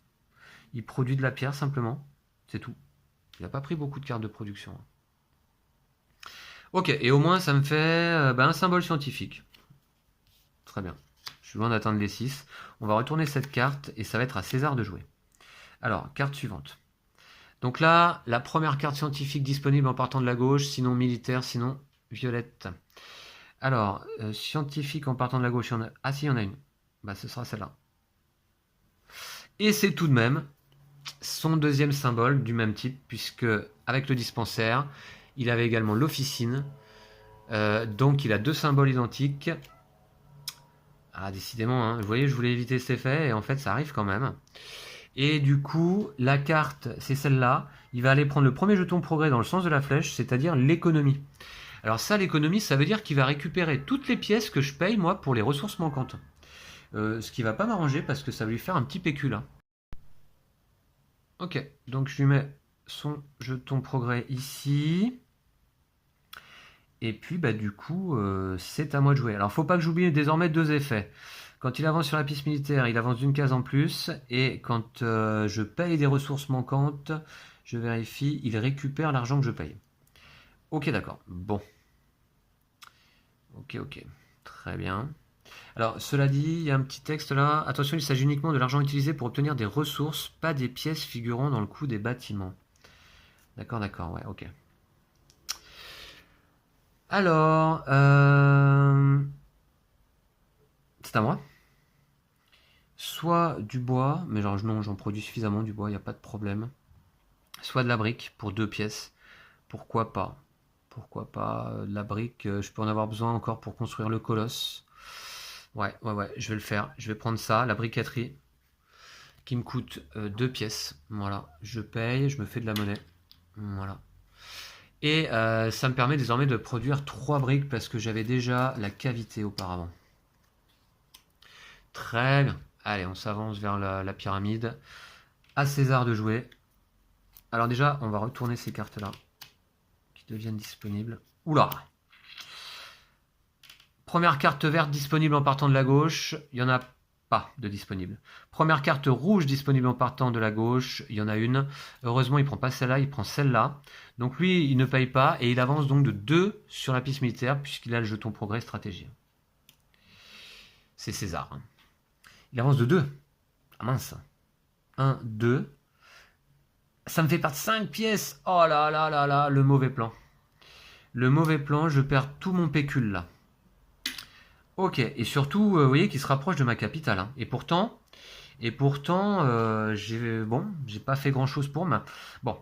Il produit de la pierre simplement, c'est tout. Il n'a pas pris beaucoup de cartes de production. Ok, et au moins ça me fait un symbole scientifique. Très bien. Je suis loin d'atteindre les 6. On va retourner cette carte et ça va être à César de jouer. Alors, carte suivante. Donc là, la première carte scientifique disponible en partant de la gauche, sinon militaire, sinon violette. Alors, scientifique en partant de la gauche, il y en a... Ah si, il y en a une. Bah, ce sera celle-là. Et c'est tout de même son deuxième symbole du même type, puisque avec le dispensaire, il avait également l'officine. Donc il a deux symboles identiques. Ah, décidément, hein. Vous voyez, je voulais éviter cet effet, et en fait, ça arrive quand même. Et du coup, la carte, c'est celle-là. Il va aller prendre le premier jeton progrès dans le sens de la flèche, c'est-à-dire l'économie. Alors ça, l'économie, ça veut dire qu'il va récupérer toutes les pièces que je paye, moi, pour les ressources manquantes. Ce qui va pas m'arranger, parce que ça va lui faire un petit PQ, là. Ok, donc je lui mets son jeton progrès ici. Et puis, bah, du coup, c'est à moi de jouer. Alors, faut pas que j'oublie désormais deux effets. Quand il avance sur la piste militaire, il avance d'une case en plus. Et quand je paye des ressources manquantes, je vérifie, il récupère l'argent que je paye. Ok, d'accord. Bon. Ok, ok. Très bien. Alors, cela dit, il y a un petit texte là. Attention, il s'agit uniquement de l'argent utilisé pour obtenir des ressources, pas des pièces figurant dans le coût des bâtiments. D'accord, d'accord, ouais, ok. Alors, c'est à moi. Soit du bois, mais genre non, j'en produis suffisamment du bois, il n'y a pas de problème. Soit de la brique pour 2 pièces. Pourquoi pas? Pourquoi pas de la brique, je peux en avoir besoin encore pour construire le colosse. Ouais, ouais, ouais, je vais le faire. Je vais prendre ça, la briqueterie, qui me coûte 2 pièces. Voilà, je paye, je me fais de la monnaie. Voilà. Et ça me permet désormais de produire 3 briques parce que j'avais déjà la cavité auparavant. Très bien. Allez, on s'avance vers la pyramide. À César de jouer. Alors déjà, on va retourner ces cartes-là qui deviennent disponibles. Oula! Première carte verte disponible en partant de la gauche, il n'y en a pas de disponible. Première carte rouge disponible en partant de la gauche, il y en a une. Heureusement, il ne prend pas celle-là, il prend celle-là. Donc lui, il ne paye pas et il avance donc de 2 sur la piste militaire puisqu'il a le jeton progrès stratégie. C'est César. Hein. Il avance de 2. Ah mince. 1, 2. Ça me fait perdre 5 pièces. Oh là là là là, le mauvais plan. Le mauvais plan, je perds tout mon pécule là. Ok, et surtout, vous voyez qu'il se rapproche de ma capitale. Hein. Et pourtant, j'ai pas fait grand chose pour ma. Bon,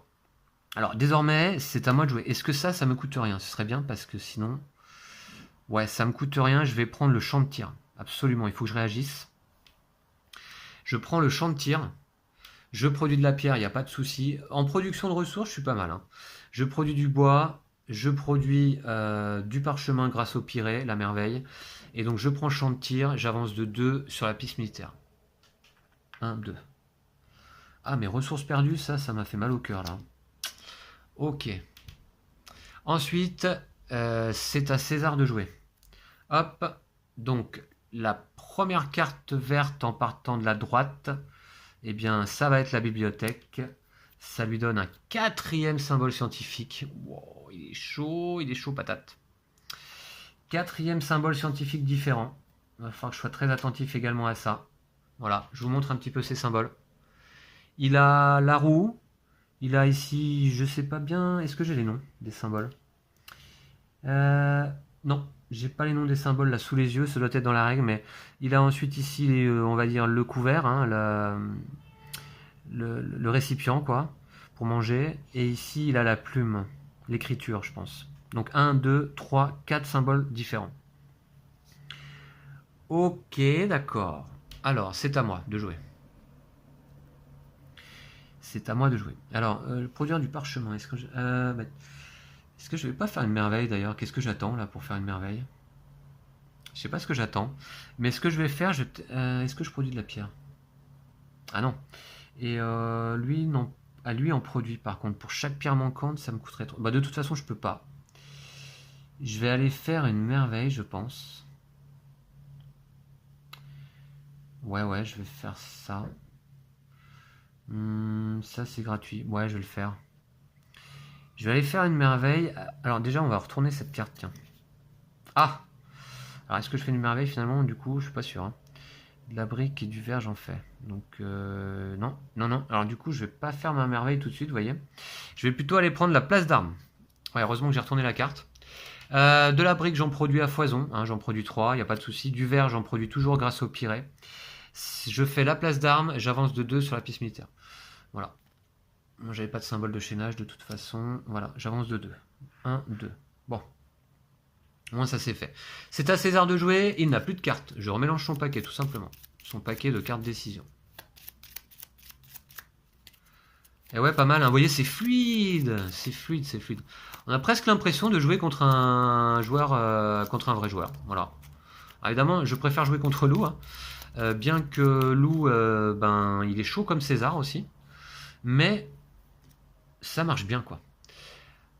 alors désormais, c'est à moi de jouer. Est-ce que ça me coûte rien? Ce serait bien parce que sinon, ouais, ça me coûte rien. Je vais prendre le champ de tir. Absolument, il faut que je réagisse. Je prends le champ de tir. Je produis de la pierre, il n'y a pas de souci. En production de ressources, je suis pas mal. Hein. Je produis du bois, je produis du parchemin grâce au piré, la merveille. Et donc je prends champ de tir, j'avance de 2 sur la piste militaire. 1, 2. Ah, mes ressources perdues, ça m'a fait mal au cœur là. Ok. Ensuite, c'est à César de jouer. Hop. Donc, la première carte verte en partant de la droite, eh bien, ça va être la bibliothèque. Ça lui donne un 4e symbole scientifique. Wow, il est chaud patate. 4e symbole scientifique différent. Il va falloir que je sois très attentif également à ça. Voilà, je vous montre un petit peu ces symboles. Il a la roue. Il a ici, je sais pas bien, est-ce que j'ai les noms des symboles? Non, j'ai pas les noms des symboles là sous les yeux, ça doit être dans la règle, mais il a ensuite ici, on va dire, le couvert, hein, le récipient, quoi, pour manger. Et ici, il a la plume, l'écriture, je pense. Donc 1, 2, 3, 4 symboles différents. Ok, d'accord. Alors, c'est à moi de jouer. C'est à moi de jouer. Alors, produire du parchemin. Est-ce que je vais pas faire une merveille d'ailleurs? Qu'est-ce que j'attends là pour faire une merveille? Je sais pas ce que j'attends. Mais ce que je vais faire, est-ce que je produis de la pierre? Ah non. Et lui, non. À lui en produit par contre. Pour chaque pierre manquante, ça me coûterait trop. Bah, de toute façon, je peux pas. Je vais aller faire une merveille, je pense. Ouais, je vais faire ça. Ça, c'est gratuit. Ouais, je vais le faire. Je vais aller faire une merveille. Alors déjà, on va retourner cette carte, tiens. Ah! Alors, est-ce que je fais une merveille finalement? Du coup, je suis pas sûr. Hein. De la brique et du verre, j'en fais. Donc, non, non, non. Alors, du coup, je vais pas faire ma merveille tout de suite, vous voyez. Je vais plutôt aller prendre la place d'armes. Ouais, heureusement que j'ai retourné la carte. De la brique, j'en produis à foison. Hein, j'en produis 3, il n'y a pas de souci. Du verre, j'en produis toujours grâce au piré. Je fais la place d'armes, j'avance de 2 sur la pièce militaire. Voilà. Moi, j'avais pas de symbole de chaînage de toute façon. Voilà, j'avance de 2. 1, 2. Bon. Au moins, ça c'est fait. C'est à César de jouer, il n'a plus de cartes. Je remélange son paquet, tout simplement. Son paquet de cartes décision. Et ouais, pas mal, hein. Vous voyez, c'est fluide. C'est fluide, c'est fluide. On a presque l'impression de jouer contre un joueur, contre un vrai joueur. Voilà. Alors, évidemment, je préfère jouer contre Lou. Hein. Bien que Lou, ben, il est chaud comme César aussi. Mais ça marche bien, quoi.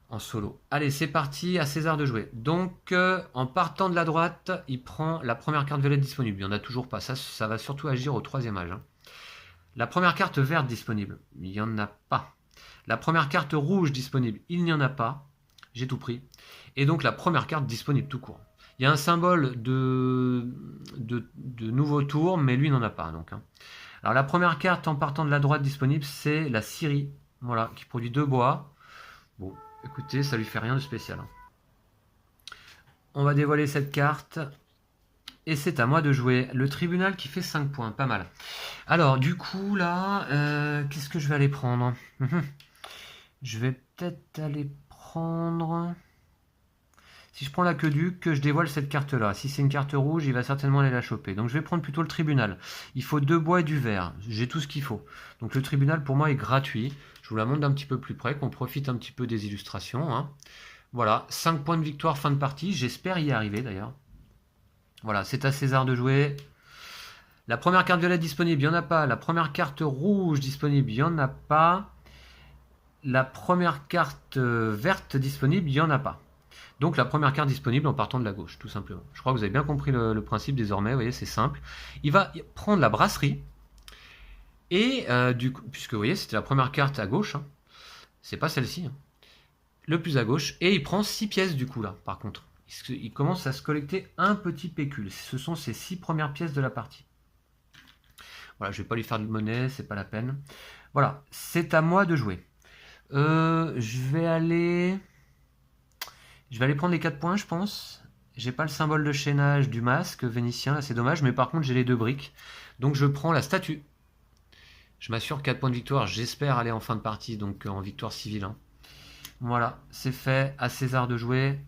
En solo. Allez, c'est parti, à César de jouer. Donc, en partant de la droite, il prend la première carte violette disponible. Il n'y en a toujours pas. Ça va surtout agir au 3e âge. Hein. La première carte verte disponible. Il n'y en a pas. La première carte rouge disponible. Il n'y en a pas. J'ai tout pris. Et donc, la première carte disponible tout court. Il y a un symbole de nouveau tour, mais lui n'en a pas. Donc, hein. Alors, la première carte en partant de la droite disponible, c'est la scierie. Voilà, qui produit 2 bois. Bon. Écoutez, ça lui fait rien de spécial. On va dévoiler cette carte. Et c'est à moi de jouer. Le tribunal qui fait 5 points, pas mal. Alors, du coup, là, qu'est-ce que je vais aller prendre? Je vais peut-être aller prendre... Si je prends l'aqueduc, que je dévoile cette carte-là. Si c'est une carte rouge, il va certainement aller la choper. Donc je vais prendre plutôt le tribunal. Il faut 2 bois et du verre. J'ai tout ce qu'il faut. Donc le tribunal, pour moi, est gratuit. Je vous la montre d'un petit peu plus près, qu'on profite un petit peu des illustrations. Hein. Voilà, 5 points de victoire, fin de partie. J'espère y arriver, d'ailleurs. Voilà, c'est à César de jouer. La première carte violette disponible, il n'y en a pas. La première carte rouge disponible, il n'y en a pas. La première carte verte disponible, il n'y en a pas. Donc la première carte disponible en partant de la gauche, tout simplement. Je crois que vous avez bien compris le principe désormais, vous voyez, c'est simple. Il va prendre la brasserie, et du coup, puisque vous voyez, c'était la première carte à gauche, hein, c'est pas celle-ci, hein, le plus à gauche, et il prend 6 pièces du coup là, par contre. Il commence à se collecter un petit pécule, ce sont ses 6 premières pièces de la partie. Voilà, je vais pas lui faire de monnaie, c'est pas la peine. Voilà, c'est à moi de jouer. Je vais aller prendre les 4 points, je pense. J'ai pas le symbole de chaînage du masque vénitien, là c'est dommage, mais par contre j'ai les 2 briques. Donc je prends la statue. Je m'assure 4 points de victoire, j'espère aller en fin de partie, donc en victoire civile. Hein. Voilà, c'est fait, à César de jouer.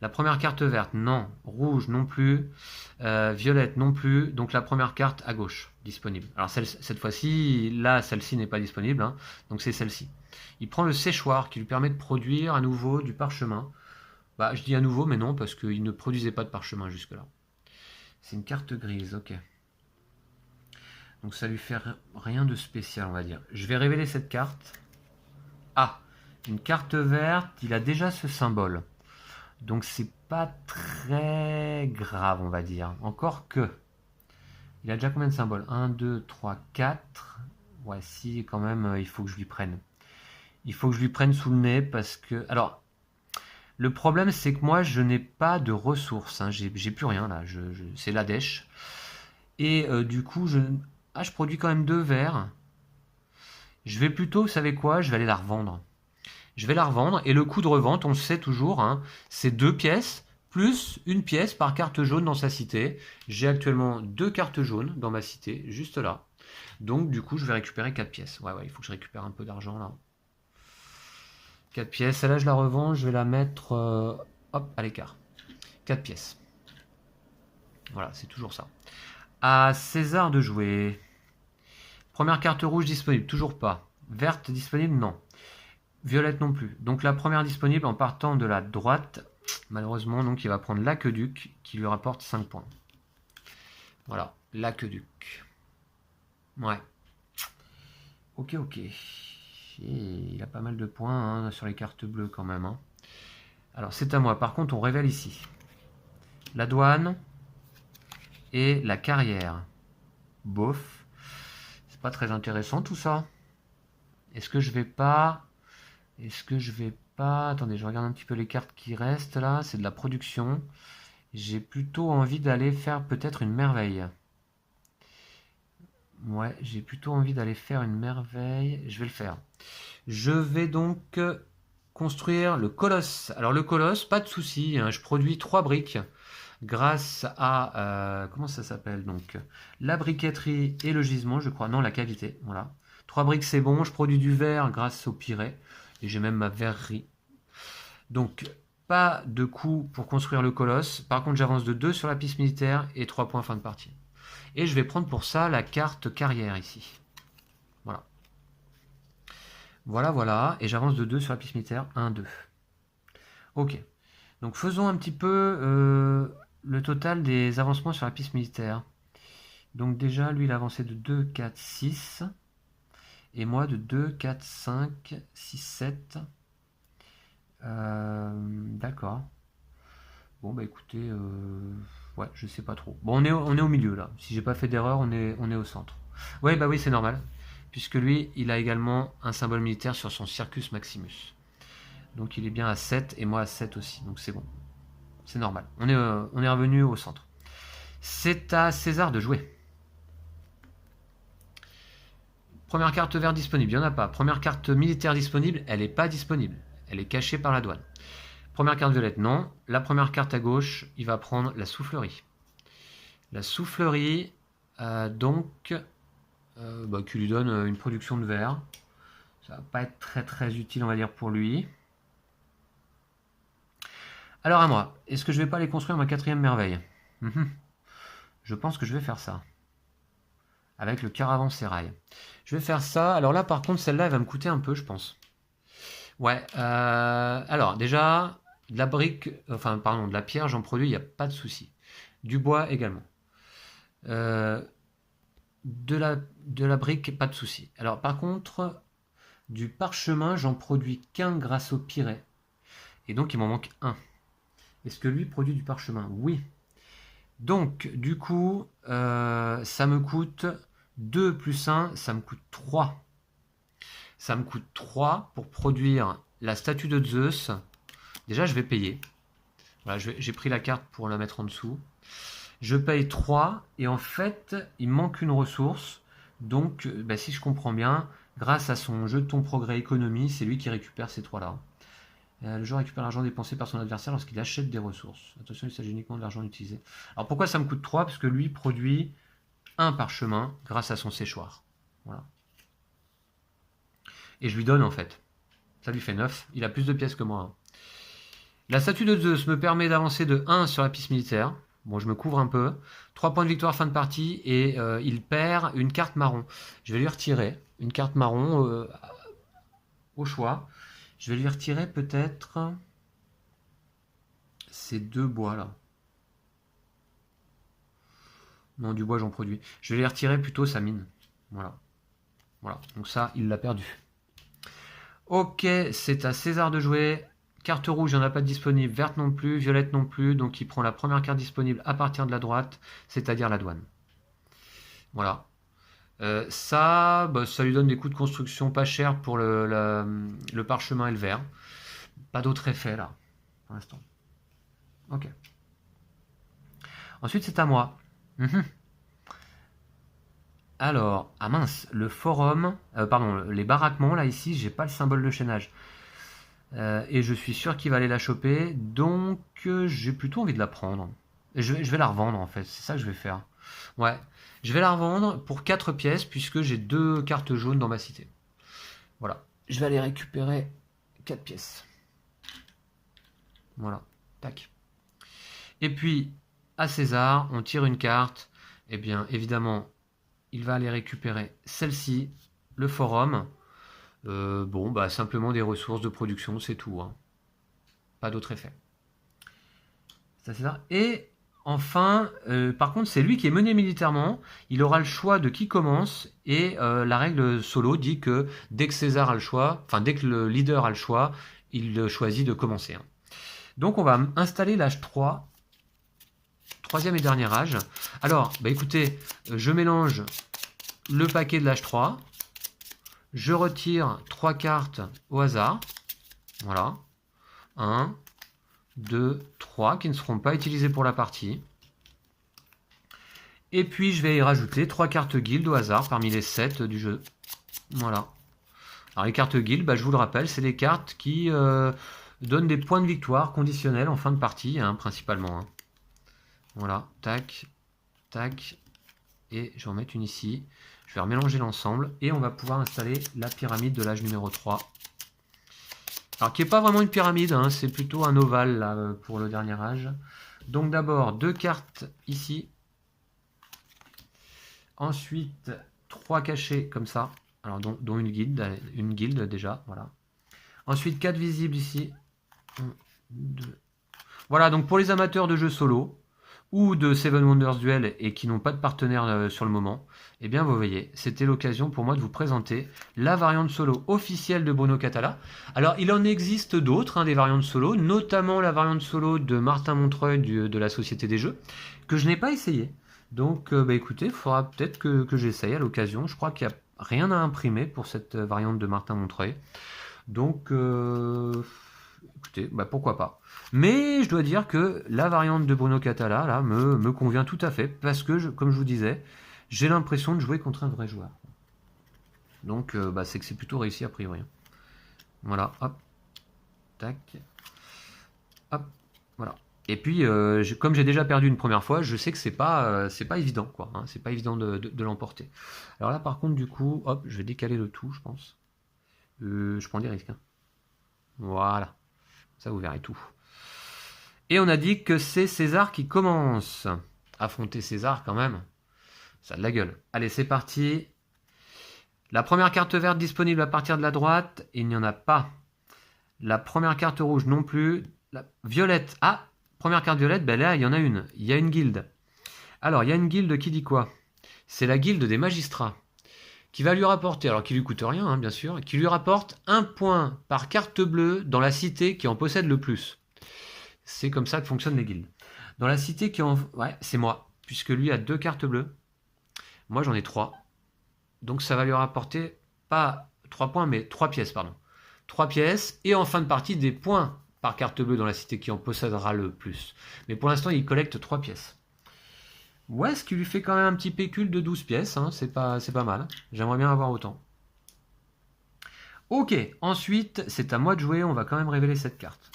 La première carte verte, non. Rouge, non plus. Violette, non plus. Donc la première carte à gauche, disponible. Alors cette fois-ci, là, celle-ci n'est pas disponible, hein, donc c'est celle-ci. Il prend le séchoir qui lui permet de produire à nouveau du parchemin. Bah, je dis à nouveau, mais non, parce qu'il ne produisait pas de parchemin jusque-là. C'est une carte grise, ok. Donc ça lui fait rien de spécial, on va dire. Je vais révéler cette carte. Ah, une carte verte, il a déjà ce symbole. Donc c'est pas très grave, on va dire. Encore que. Il a déjà combien de symboles? 1, 2, 3, 4. Ouais, si, quand même, il faut que je lui prenne. Il faut que je lui prenne sous le nez parce que... Alors, le problème, c'est que moi, je n'ai pas de ressources. Hein. J'ai plus rien, là. C'est la dèche. Et du coup, je produis quand même 2 verres. Je vais plutôt, vous savez quoi? Je vais aller la revendre. Je vais la revendre. Et le coût de revente, on le sait toujours, hein, c'est 2 pièces plus une pièce par carte jaune dans sa cité. J'ai actuellement 2 cartes jaunes dans ma cité, juste là. Donc, du coup, je vais récupérer 4 pièces. Ouais, il faut que je récupère un peu d'argent, là. 4 pièces. Celle-là, je la revends. Je vais la mettre hop, à l'écart. 4 pièces. Voilà, c'est toujours ça. À César de jouer. Première carte rouge disponible, toujours pas. Verte disponible, non. Violette non plus. Donc la première disponible en partant de la droite. Malheureusement, donc il va prendre l'aqueduc qui lui rapporte 5 points. Voilà, l'aqueduc. Ouais. Ok. Il a pas mal de points hein, sur les cartes bleues quand même. Hein. Alors c'est à moi. Par contre, on révèle ici la douane et la carrière. Bof. C'est pas très intéressant tout ça. Est-ce que je vais pas... Attendez, je regarde un petit peu les cartes qui restent là. C'est de la production. J'ai plutôt envie d'aller faire peut-être une merveille. Ouais, j'ai plutôt envie d'aller faire une merveille. Je vais le faire. Je vais donc construire le colosse. Alors le colosse, pas de souci, hein, je produis 3 briques grâce à... comment ça s'appelle donc? La briqueterie et le gisement, je crois. Non, la cavité, voilà. 3 briques, c'est bon. Je produis du verre grâce au piré. Et j'ai même ma verrerie. Donc, pas de coût pour construire le colosse. Par contre, j'avance de 2 sur la piste militaire et 3 points fin de partie. Et je vais prendre pour ça la carte carrière ici. Voilà. Voilà, voilà. Et j'avance de 2 sur la piste militaire. 1, 2. Ok. Donc faisons un petit peu le total des avancements sur la piste militaire. Donc déjà, lui, il a avancé de 2, 4, 6. Et moi de 2, 4, 5, 6, 7. D'accord. Bon, bah écoutez, ouais, je sais pas trop. Bon, on est au milieu là. Si j'ai pas fait d'erreur, on est au centre. Ouais, bah oui, c'est normal. Puisque lui, il a également un symbole militaire sur son Circus Maximus. Donc il est bien à 7 et moi à 7 aussi. Donc c'est bon. C'est normal. On est revenu au centre. C'est à César de jouer. Première carte verte disponible, il n'y en a pas. Première carte militaire disponible, elle n'est pas disponible. Elle est cachée par la douane. Première carte violette, non. La première carte à gauche, il va prendre la soufflerie. La soufflerie, donc, qui lui donne une production de verre. Ça va pas être très très utile, on va dire, pour lui. Alors à moi, est-ce que je vais pas aller construire ma 4e merveille? Je pense que je vais faire ça. Avec le caravansérail. Je vais faire ça. Alors là, par contre, celle-là, elle va me coûter un peu, je pense. Ouais. Alors, déjà, de la brique, enfin, pardon, de la pierre, j'en produis, il n'y a pas de souci. Du bois également. De la brique, pas de souci. Alors, par contre, du parchemin, j'en produis qu'un grâce au piré. Et donc, il m'en manque un. Est-ce que lui produit du parchemin? Oui. Donc, du coup, ça me coûte 2 plus 1, ça me coûte 3. Ça me coûte 3 pour produire la statue de Zeus. Déjà, je vais payer. Voilà, j'ai pris la carte pour la mettre en dessous. Je paye 3 et en fait, il me manque une ressource. Donc, si je comprends bien, grâce à son jeton progrès économie, c'est lui qui récupère ces 3-là. Le joueur récupère l'argent dépensé par son adversaire lorsqu'il achète des ressources. Attention, il s'agit uniquement de l'argent utilisé. Alors pourquoi ça me coûte 3? Parce que lui produit un parchemin grâce à son séchoir. Voilà. Et je lui donne en fait. Ça lui fait 9. Il a plus de pièces que moi. La statue de Zeus me permet d'avancer de 1 sur la piste militaire. Bon, je me couvre un peu. 3 points de victoire fin de partie et il perd une carte marron. Je vais lui retirer une carte marron au choix. Je vais lui retirer peut-être ces 2 bois là. Non, du bois j'en produis. Je vais lui retirer plutôt sa mine. Voilà. Voilà. Donc ça, il l'a perdu. Ok, c'est à César de jouer. Carte rouge, il n'y en a pas de disponible. Verte non plus, violette non plus. Donc il prend la première carte disponible à partir de la droite, c'est-à-dire la douane. Voilà. Ça lui donne des coûts de construction pas chers pour le parchemin et le verre. Pas d'autre effet là, pour l'instant. Ok. Ensuite, c'est à moi. Alors, ah mince, le forum, pardon, les baraquements, là, ici, j'ai pas le symbole de chaînage. Et je suis sûr qu'il va aller la choper, donc j'ai plutôt envie de la prendre. Et je vais la revendre, en fait, c'est ça que je vais faire. Ouais, je vais la revendre pour 4 pièces, puisque j'ai 2 cartes jaunes dans ma cité. Voilà, je vais aller récupérer 4 pièces. Voilà, tac. Et puis, à César, on tire une carte. Eh bien, évidemment, il va aller récupérer celle-ci, le forum. Simplement des ressources de production, c'est tout. Hein. Pas d'autre effet. C'est ça. Et enfin, par contre, c'est lui qui est mené militairement. Il aura le choix de qui commence. Et la règle solo dit que dès que César a le choix, enfin dès que le leader a le choix, il choisit de commencer. Hein. Donc on va installer l'âge 3. Troisième et dernier âge. Alors, écoutez, je mélange le paquet de l'âge 3. Je retire 3 cartes au hasard. Voilà. 1, 2, 3 qui ne seront pas utilisées pour la partie. Et puis je vais y rajouter 3 cartes guild au hasard parmi les 7 du jeu. Voilà. Alors les cartes guild, bah, je vous le rappelle, c'est des cartes qui donnent des points de victoire conditionnels en fin de partie, hein, principalement. Hein. Voilà, tac, tac. Et je vais en mettre une ici. Je vais remélanger l'ensemble et on va pouvoir installer la pyramide de l'âge numéro 3. Alors qui n'est pas vraiment une pyramide, hein, c'est plutôt un ovale là, pour le dernier âge. Donc d'abord 2 cartes ici. Ensuite 3 cachés comme ça. Alors dont une guilde déjà, voilà. Ensuite 4 visibles ici. 1, 2. Voilà, donc pour les amateurs de jeux solo, ou de Seven Wonders Duel et qui n'ont pas de partenaire sur le moment, eh bien vous voyez, c'était l'occasion pour moi de vous présenter la variante solo officielle de Bruno Cathala. Alors il en existe d'autres, hein, des variantes solo, notamment la variante solo de Martin Montreuil de la Société des Jeux, que je n'ai pas essayé. Donc bah, écoutez, il faudra peut-être que j'essaye à l'occasion. Je crois qu'il n'y a rien à imprimer pour cette variante de Martin Montreuil. Donc écoutez, bah, pourquoi pas. Mais je dois dire que la variante de Bruno Cathala là, me convient tout à fait parce que, comme je vous disais, j'ai l'impression de jouer contre un vrai joueur. Donc bah, c'est que c'est plutôt réussi a priori. Voilà, hop, tac, hop, voilà. Et puis, comme j'ai déjà perdu une première fois, je sais que c'est pas évident, quoi. Hein, c'est pas évident de l'emporter. Alors là, par contre, du coup, hop, je vais décaler le tout, je pense. Je prends des risques. Hein. Voilà, ça vous verrez tout. Et on a dit que c'est César qui commence. Affronter César quand même, ça a de la gueule. Allez, c'est parti. La première carte verte disponible à partir de la droite, il n'y en a pas. La première carte rouge non plus. La violette, ah, première carte violette, ben là il y en a une. Il y a une guilde. Alors, il y a une guilde qui dit quoi? C'est la guilde des magistrats. Qui va lui rapporter, alors qui lui coûte rien, hein, bien sûr, qui lui rapporte 1 point par carte bleue dans la cité qui en possède le plus. C'est comme ça que fonctionnent les guildes. Dans la cité qui en... Ouais, c'est moi, puisque lui a 2 cartes bleues. Moi, j'en ai 3. Donc, ça va lui rapporter, pas 3 points, mais 3 pièces, pardon. 3 pièces, et en fin de partie, des points par carte bleue dans la cité qui en possédera le plus. Mais pour l'instant, il collecte 3 pièces. Ouais, ce qui lui fait quand même un petit pécule de 12 pièces, hein, c'est pas mal. J'aimerais bien avoir autant. Ok, ensuite, c'est à moi de jouer, on va quand même révéler cette carte.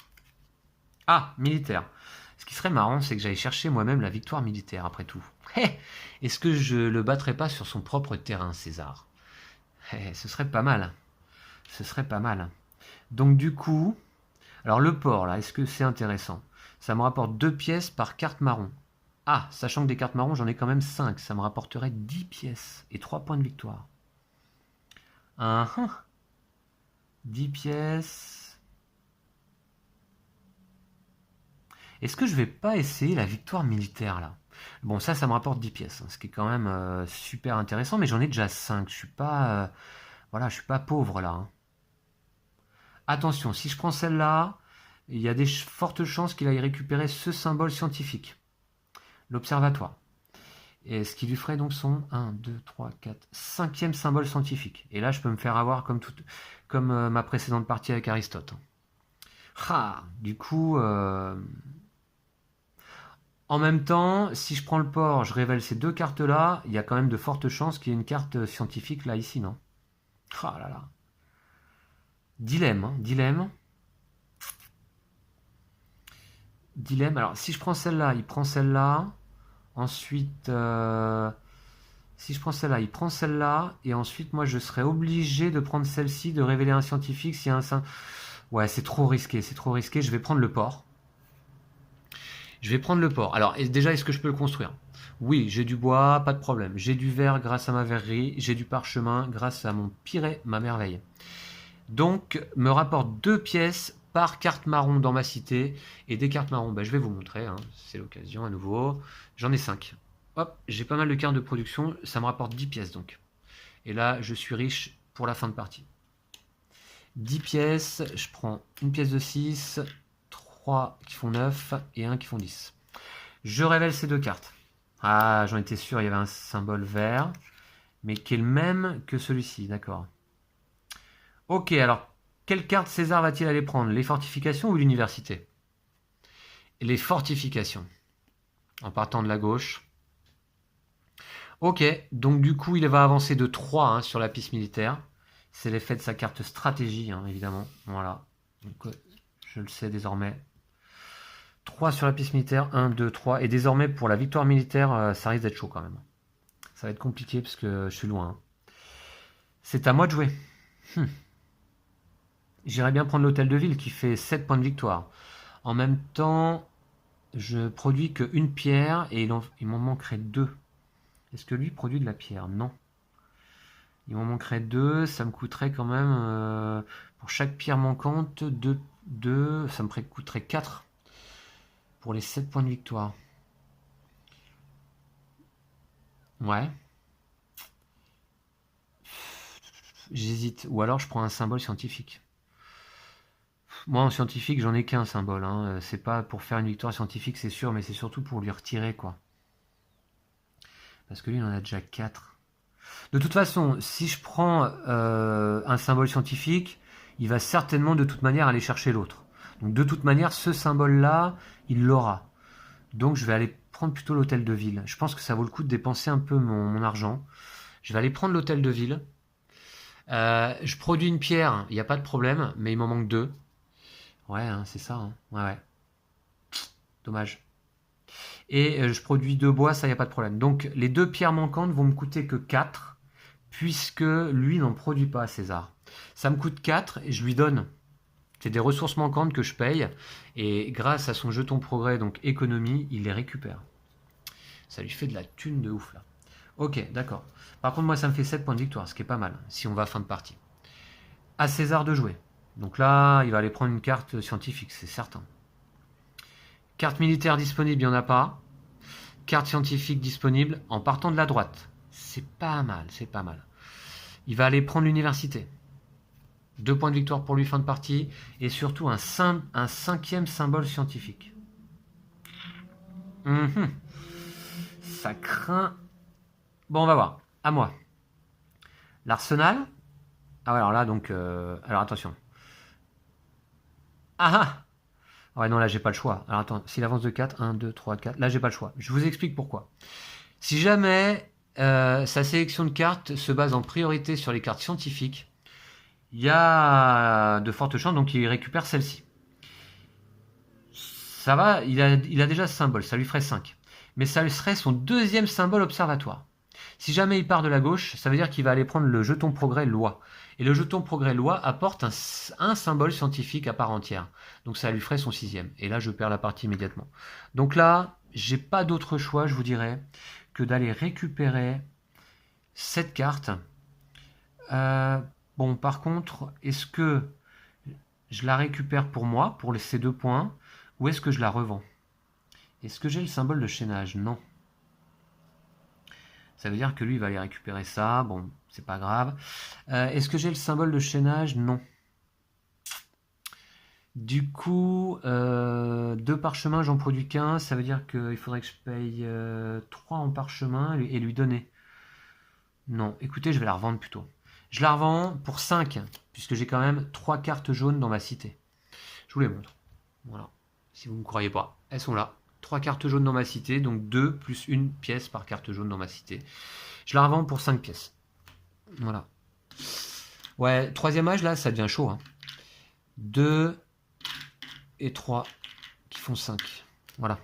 Ah, militaire. Ce qui serait marrant, c'est que j'aille chercher moi-même la victoire militaire, après tout. Est-ce que je le battrais pas sur son propre terrain, César? Ce serait pas mal. Ce serait pas mal. Donc du coup... Alors le port, là, est-ce que c'est intéressant? Ça me rapporte 2 pièces par carte marron. Ah, sachant que des cartes marron, j'en ai quand même 5. Ça me rapporterait 10 pièces et 3 points de victoire. 10 pièces. Est-ce que je vais pas essayer la victoire militaire, là? Bon, ça me rapporte 10 pièces, hein, ce qui est quand même super intéressant, mais j'en ai déjà 5. Je suis pas... voilà, je suis pas pauvre, là. Hein. Attention, si je prends celle-là, il y a des fortes chances qu'il aille récupérer ce symbole scientifique. L'observatoire. Et ce qui lui ferait donc son 1, 2, 3, 4, 5e symbole scientifique. Et là, je peux me faire avoir comme ma précédente partie avec Aristote. Ah, du coup, en même temps, si je prends le port, je révèle ces 2 cartes-là, il y a quand même de fortes chances qu'il y ait une carte scientifique là, ici, non? Ah là là. Dilemme, hein, dilemme. Dilemme. Alors, si je prends celle-là, il prend celle-là. Ensuite, si je prends celle-là, il prend celle-là. Et ensuite, moi, je serais obligé de prendre celle-ci, de révéler un scientifique. S'il y a un... Ouais, c'est trop risqué, c'est trop risqué. Je vais prendre le port. Je vais prendre le port. Alors, déjà, est-ce que je peux le construire? Oui, j'ai du bois, pas de problème. J'ai du verre grâce à ma verrerie. J'ai du parchemin grâce à mon piret, ma merveille. Donc, me rapporte 2 pièces par carte marron dans ma cité. Et des cartes marron, je vais vous montrer. Hein, c'est l'occasion à nouveau. J'en ai 5. Hop, j'ai pas mal de cartes de production. Ça me rapporte 10 pièces donc. Et là, je suis riche pour la fin de partie. 10 pièces. Je prends une pièce de 6. 3 qui font 9 et 1 qui font 10. Je révèle ces 2 cartes. Ah, j'en étais sûr, il y avait un symbole vert. Mais qui est le même que celui-ci, d'accord. Ok, alors, quelle carte César va-t-il aller prendre? Les fortifications ou l'université? Les fortifications. En partant de la gauche. Ok, donc du coup, il va avancer de 3 hein, sur la piste militaire. C'est l'effet de sa carte stratégie, hein, évidemment. Voilà. Donc, je le sais désormais. 3 sur la piste militaire, 1, 2, 3. Et désormais, pour la victoire militaire, ça risque d'être chaud quand même. Ça va être compliqué parce que je suis loin, hein. C'est à moi de jouer. J'irais bien prendre l'hôtel de ville qui fait 7 points de victoire. En même temps, je produis qu'une pierre et il m'en manquerait 2. Est-ce que lui produit de la pierre? Non. Il m'en manquerait 2. Ça me coûterait quand même, pour chaque pierre manquante, 2, ça me coûterait 4 pour les 7 points de victoire. Ouais. J'hésite. Ou alors je prends un symbole scientifique. Moi, en scientifique, j'en ai qu'un symbole, hein. C'est pas pour faire une victoire scientifique, c'est sûr, mais c'est surtout pour lui retirer, quoi. Parce que lui, il en a déjà 4. De toute façon, si je prends un symbole scientifique, il va certainement de toute manière aller chercher l'autre. Donc de toute manière, ce symbole-là, il l'aura. Donc je vais aller prendre plutôt l'hôtel de ville. Je pense que ça vaut le coup de dépenser un peu mon argent. Je vais aller prendre l'hôtel de ville. Je produis une pierre, il n'y a pas de problème, mais il m'en manque 2. Ouais, hein, c'est ça. Hein. Ouais, ouais. Dommage. Et je produis 2 bois, ça, il n'y a pas de problème. Donc les 2 pierres manquantes vont me coûter que 4, puisque lui n'en produit pas, César. Ça me coûte 4 et je lui donne. C'est des ressources manquantes que je paye, et grâce à son jeton progrès, donc économie, il les récupère. Ça lui fait de la thune de ouf là. Ok, d'accord. Par contre, moi, ça me fait 7 points de victoire, ce qui est pas mal, si on va à fin de partie. À César de jouer. Donc là, il va aller prendre une carte scientifique, c'est certain. Carte militaire disponible, il n'y en a pas. Carte scientifique disponible en partant de la droite. C'est pas mal, c'est pas mal. Il va aller prendre l'université. 2 points de victoire pour lui, fin de partie. Et surtout un 5e symbole scientifique. Ça craint. Bon, on va voir. À moi. L'arsenal. Ah ouais, alors là, donc... alors attention. Ah ah. Ouais, non, là, j'ai pas le choix. Alors attends, s'il avance de 4, 1, 2, 3, 4. Là, j'ai pas le choix. Je vous explique pourquoi. Si jamais sa sélection de cartes se base en priorité sur les cartes scientifiques, il y a de fortes chances donc il récupère celle-ci. Ça va, il a déjà ce symbole, ça lui ferait 5. Mais ça serait son 2e symbole observatoire. Si jamais il part de la gauche, ça veut dire qu'il va aller prendre le jeton progrès loi. Et le jeton progrès loi apporte un symbole scientifique à part entière. Donc ça lui ferait son 6e. Et là, je perds la partie immédiatement. Donc là, j'ai pas d'autre choix, je vous dirais, que d'aller récupérer cette carte. Bon, par contre, est-ce que je la récupère pour moi, pour ces 2 points, ou est-ce que je la revends? Est-ce que j'ai le symbole de chaînage? Non. Ça veut dire que lui, il va aller récupérer ça. Bon, c'est pas grave. Est-ce que j'ai le symbole de chaînage? Non. Du coup, 2 parchemins, j'en produis qu'un. Ça veut dire qu'il faudrait que je paye 3 en parchemin et lui donner. Non, écoutez, je vais la revendre plutôt. Je la revends pour 5, puisque j'ai quand même 3 cartes jaunes dans ma cité. Je vous les montre. Voilà. Si vous ne me croyez pas, elles sont là. 3 cartes jaunes dans ma cité, donc 2 plus 1 pièce par carte jaune dans ma cité. Je la revends pour 5 pièces. Voilà. Ouais, 3e âge, là, ça devient chaud. Hein. 2 et 3 qui font 5. Voilà.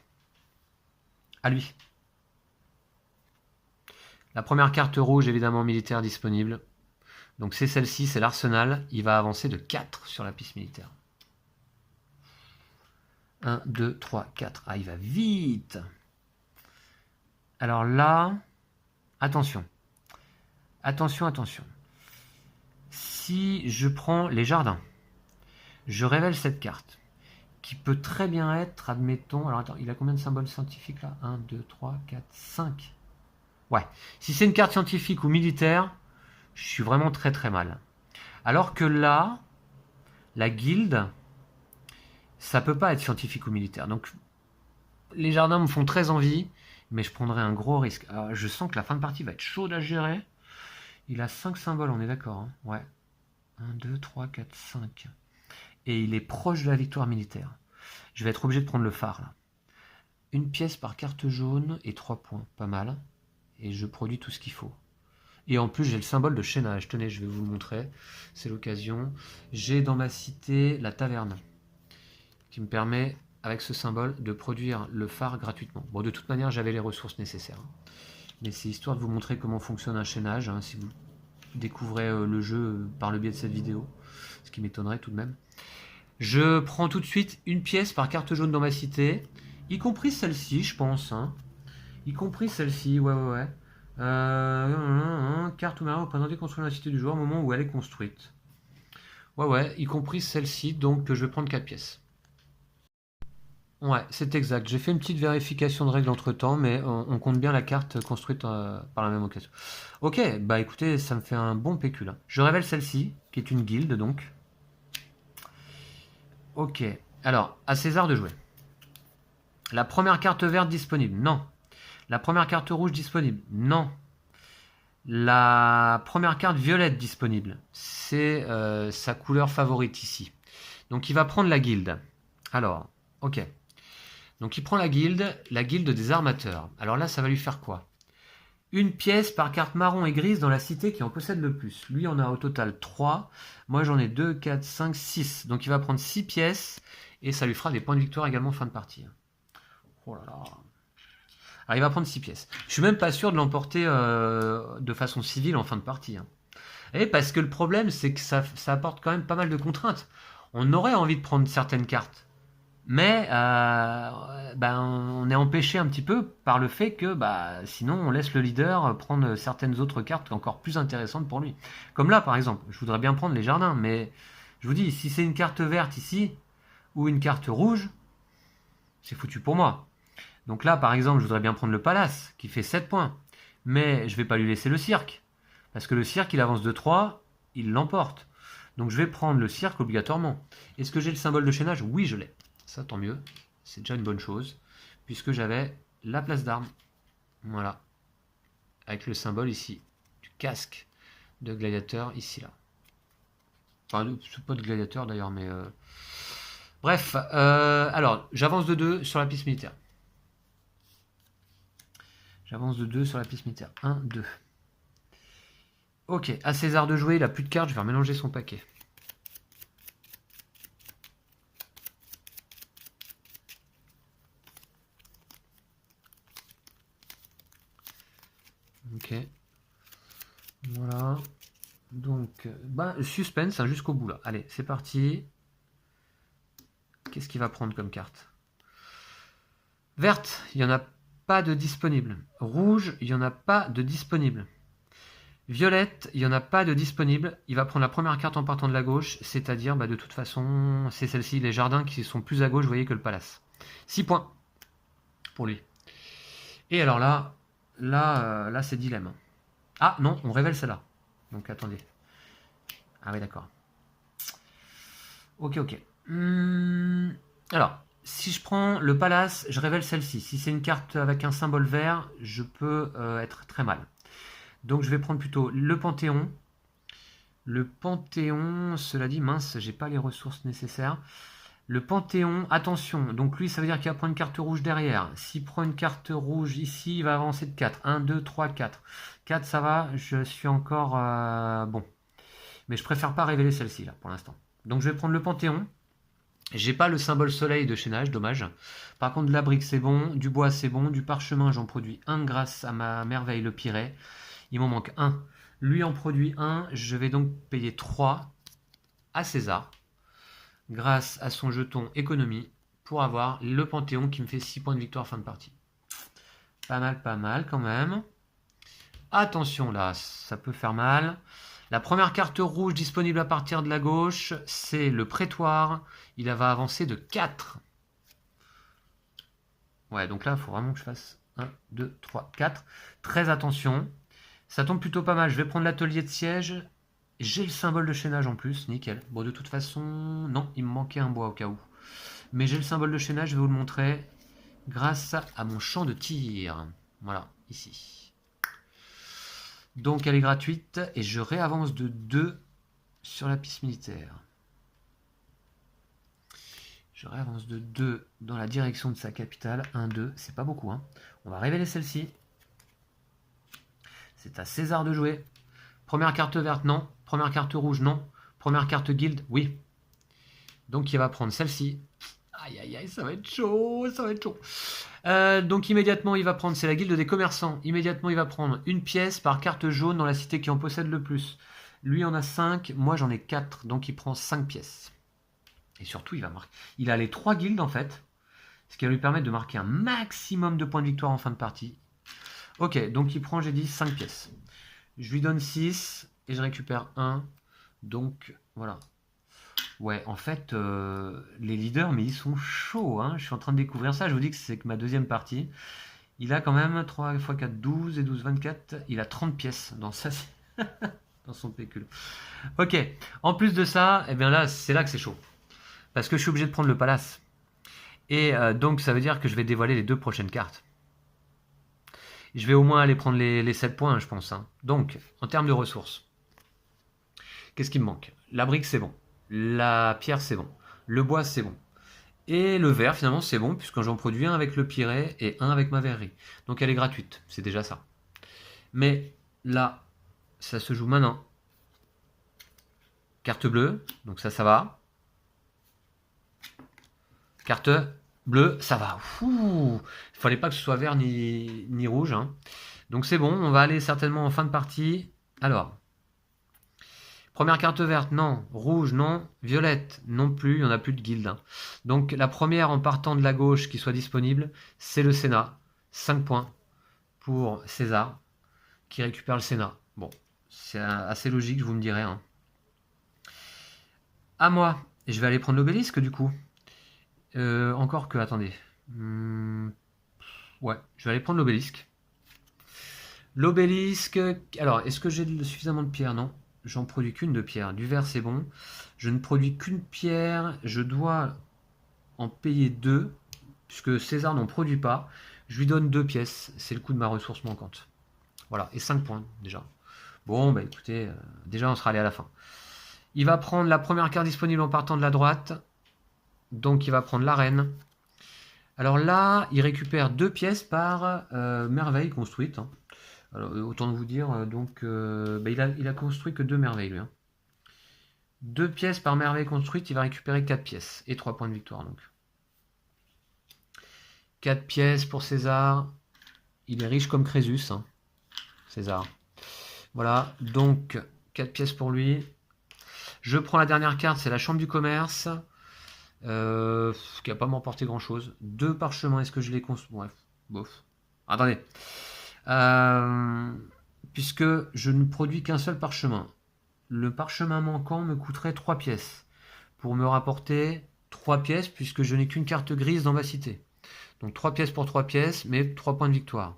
À lui. La première carte rouge, évidemment, militaire disponible. Donc c'est celle-ci, c'est l'arsenal. Il va avancer de 4 sur la piste militaire. 1, 2, 3, 4. Ah, il va vite. Alors là, attention. Attention, attention. Si je prends les jardins, je révèle cette carte, qui peut très bien être, admettons... Alors attends, il a combien de symboles scientifiques là? 1, 2, 3, 4, 5. Ouais. Si c'est une carte scientifique ou militaire, je suis vraiment très très mal. Alors que là, la guilde, ça peut pas être scientifique ou militaire. Donc, les jardins me font très envie, mais je prendrais un gros risque. Alors, je sens que la fin de partie va être chaude à gérer. Il a 5 symboles, on est d'accord, hein? Ouais. 1, 2, 3, 4, 5. Et il est proche de la victoire militaire. Je vais être obligé de prendre le phare, là. Une pièce par carte jaune et 3 points. Pas mal. et je produis tout ce qu'il faut. Et en plus, j'ai le symbole de chaînage. Tenez, je vais vous le montrer. C'est l'occasion. J'ai dans ma cité la taverne, qui me permet, avec ce symbole, de produire le phare gratuitement. Bon, de toute manière, j'avais les ressources nécessaires. Mais c'est histoire de vous montrer comment fonctionne un chaînage, hein, si vous découvrez le jeu par le biais de cette vidéo. Ce qui m'étonnerait tout de même. Je prends tout de suite une pièce par carte jaune dans ma cité, y compris celle-ci, je pense. Hein. Y compris celle-ci, ouais. Carte ou marque représentée construire la cité du joueur au moment où elle est construite. Ouais, y compris celle-ci, donc je vais prendre 4 pièces. Ouais, c'est exact. J'ai fait une petite vérification de règles entre temps, mais on compte bien la carte construite par la même occasion. Ok, bah écoutez, ça me fait un bon PQ là. Je révèle celle-ci, qui est une guilde donc. Ok, alors, à César de jouer. La première carte verte disponible, non. La première carte rouge disponible, non. La première carte violette disponible, c'est sa couleur favorite ici. Donc il va prendre la guilde. Alors, ok. Donc il prend la guilde des armateurs. Alors là, ça va lui faire quoi? Une pièce par carte marron et grise dans la cité qui en possède le plus. Lui en a au total 3. Moi j'en ai 2, 4, 5, 6. Donc il va prendre 6 pièces et ça lui fera des points de victoire également fin de partie. Oh là là. Alors il va prendre 6 pièces. Je suis même pas sûr de l'emporter de façon civile en fin de partie. Hein. Et parce que le problème c'est que ça apporte quand même pas mal de contraintes. On aurait envie de prendre certaines cartes. Mais on est empêché un petit peu par le fait que sinon on laisse le leader prendre certaines autres cartes encore plus intéressantes pour lui. Comme là par exemple, je voudrais bien prendre les jardins, mais je vous dis, si c'est une carte verte ici, ou une carte rouge, c'est foutu pour moi. Donc là par exemple, je voudrais bien prendre le palace, qui fait 7 points. Mais je vais pas lui laisser le cirque. Parce que le cirque, il avance de 3, il l'emporte. Donc je vais prendre le cirque obligatoirement. Est-ce que j'ai le symbole de chaînage? Oui, je l'ai. Ça, tant mieux. C'est déjà une bonne chose. Puisque j'avais la place d'armes. Voilà. Avec le symbole ici. Du casque de gladiateur ici, là. Enfin, c'est pas de gladiateur d'ailleurs, mais... Bref. Alors, j'avance de 2 sur la piste militaire. J'avance de 2 sur la piste militaire. 1, 2. Ok, à César de jouer, il a plus de cartes, je vais remélanger son paquet. Ok. Voilà. Donc, suspense hein, jusqu'au bout là. Allez, c'est parti. Qu'est-ce qu'il va prendre comme carte? Verte, il n'y en a pas de disponible. Rouge, il n'y en a pas de disponible. Violette, il n'y en a pas de disponible. Il va prendre la première carte en partant de la gauche, c'est-à-dire, de toute façon, c'est celle-ci, les jardins qui sont plus à gauche, vous voyez, que le palace. 6 points pour lui. Et alors là, c'est dilemme. Ah non, on révèle celle-là. Donc attendez. Ah oui, d'accord. Ok. Alors, si je prends le palace, je révèle celle-ci. Si c'est une carte avec un symbole vert, je peux être très mal. Donc je vais prendre plutôt le Panthéon. Le Panthéon, cela dit, mince, j'ai pas les ressources nécessaires. Le Panthéon, attention, donc lui ça veut dire qu'il va prendre une carte rouge derrière. S'il prend une carte rouge ici, il va avancer de 4. 1, 2, 3, 4. 4 ça va, je suis encore bon. Mais je préfère pas révéler celle-ci là pour l'instant. Donc je vais prendre le Panthéon. J'ai pas le symbole soleil de chaînage, dommage. Par contre, de la brique c'est bon, du bois c'est bon, du parchemin j'en produis un grâce à ma merveille le Pirée. Il m'en manque un. Lui en produit un, je vais donc payer 3 à César grâce à son jeton économie pour avoir le Panthéon qui me fait 6 points de victoire fin de partie. Pas mal quand même. Attention là, ça peut faire mal. La première carte rouge disponible à partir de la gauche, c'est le prétoire. Il va avancer de 4. Ouais, donc là, il faut vraiment que je fasse 1, 2, 3, 4. Très attention. Ça tombe plutôt pas mal. Je vais prendre l'atelier de siège. J'ai le symbole de chaînage en plus, nickel. Bon, de toute façon, non, il me manquait un bois au cas où. Mais j'ai le symbole de chaînage, je vais vous le montrer grâce à mon champ de tir. Voilà, ici. Donc elle est gratuite et je réavance de 2 sur la piste militaire. Je réavance de 2 dans la direction de sa capitale. 1, 2, c'est pas beaucoup. Hein. On va révéler celle-ci. C'est à César de jouer. Première carte verte, non. Première carte rouge, non. Première carte guilde, oui. Donc il va prendre celle-ci. Aïe aïe aïe, ça va être chaud, ça va être chaud. Donc immédiatement il va prendre, c'est la guilde des commerçants. Immédiatement il va prendre une pièce par carte jaune dans la cité qui en possède le plus. Lui en a 5, moi j'en ai 4, donc il prend 5 pièces. Et surtout il va marquer. Il a les 3 guildes en fait. Ce qui va lui permettre de marquer un maximum de points de victoire en fin de partie. Ok, donc il prend, j'ai dit, 5 pièces. Je lui donne 6 et je récupère 1. Donc, voilà. Ouais, en fait, les leaders, mais ils sont chauds. Hein. Je suis en train de découvrir ça. Je vous dis que c'est que ma deuxième partie. Il a quand même 3 x 4, 12 et 12, 24. Il a 30 pièces dans ça. Dans son pécule. Ok, en plus de ça, eh bien là, c'est là que c'est chaud. Parce que je suis obligé de prendre le palace. Et donc ça veut dire que je vais dévoiler les 2 prochaines cartes. Je vais au moins aller prendre les 7 points, je pense. Hein. Donc, en termes de ressources, qu'est-ce qui me manque? La brique, c'est bon. La pierre, c'est bon. Le bois, c'est bon. Et le verre, finalement, c'est bon, puisque j'en produis un avec le piré et un avec ma verrerie. Donc elle est gratuite, c'est déjà ça. Mais là, ça se joue maintenant. Carte bleue, donc ça va. Carte bleue, ça va. Il fallait pas que ce soit vert ni rouge. Hein. Donc c'est bon, on va aller certainement en fin de partie. Alors, première carte verte, non. Rouge, non. Violette, non plus. Il n'y en a plus de guilde. Hein. Donc la première en partant de la gauche qui soit disponible, c'est le Sénat. 5 points pour César, qui récupère le Sénat. Bon, c'est assez logique, vous me direz. Hein. À moi. Et je vais aller prendre l'obélisque du coup. Encore que, attendez. Ouais, je vais aller prendre l'obélisque. L'obélisque. Alors, est-ce que j'ai suffisamment de pierres? Non. J'en produis qu'une de pierre. Du verre, c'est bon. Je ne produis qu'une pierre. Je dois en payer 2. Puisque César n'en produit pas. Je lui donne 2 pièces. C'est le coût de ma ressource manquante. Voilà. Et 5 points, déjà. Bon, bah écoutez, déjà, on sera allé à la fin. Il va prendre la première carte disponible en partant de la droite. Donc il va prendre la reine. Alors là, il récupère 2 pièces par merveille construite. Hein. Alors, autant vous dire, donc il a construit que 2 merveilles lui. Hein. 2 pièces par merveille construite, il va récupérer 4 pièces et 3 points de victoire donc. 4 pièces pour César. Il est riche comme Crésus, hein, César. Voilà, donc 4 pièces pour lui. Je prends la dernière carte, c'est la chambre du commerce. Qui va pas m'emporter grand chose. 2 parchemins, est-ce que je les construis? Bref, bof. Attendez. Puisque je ne produis qu'un seul parchemin. Le parchemin manquant me coûterait 3 pièces. Pour me rapporter 3 pièces, puisque je n'ai qu'une carte grise dans ma cité. Donc 3 pièces pour 3 pièces, mais 3 points de victoire.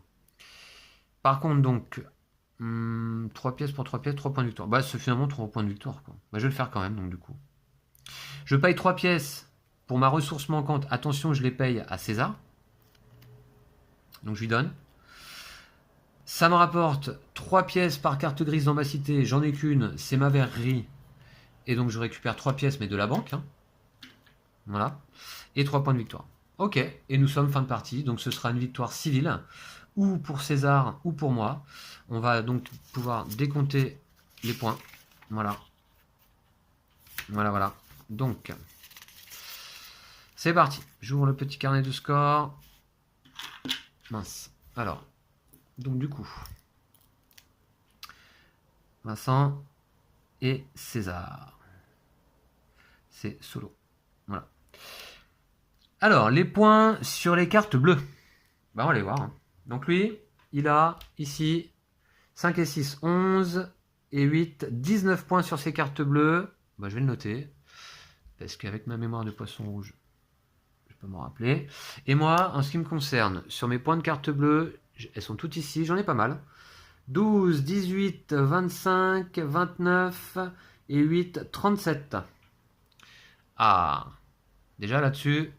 Par contre, donc, 3 pièces pour 3 pièces, 3 points de victoire. Bah, c'est finalement 3 points de victoire. Quoi. Bah, je vais le faire quand même, donc du coup. Je paye 3 pièces pour ma ressource manquante. Attention, je les paye à César. Donc je lui donne. Ça me rapporte 3 pièces par carte grise dans ma cité. J'en ai qu'une, c'est ma verrerie. Et donc je récupère 3 pièces, mais de la banque. Hein. Voilà. Et 3 points de victoire. Ok, et nous sommes fin de partie. Donc ce sera une victoire civile. Ou pour César, ou pour moi. On va donc pouvoir décompter les points. Voilà. Voilà, voilà. Donc, c'est parti. J'ouvre le petit carnet de score. Mince. Alors, donc du coup, Vincent et César. C'est solo. Voilà. Alors, les points sur les cartes bleues. Bah, on va les voir. Hein. Donc lui, il a ici 5 et 6, 11 et 8, 19 points sur ses cartes bleues. Bah, je vais le noter. Parce qu'avec ma mémoire de poisson rouge, je peux m'en rappeler. Et moi, en ce qui me concerne, sur mes points de carte bleue, elles sont toutes ici, j'en ai pas mal. 12, 18, 25, 29 et 8, 37. Ah, déjà là-dessus,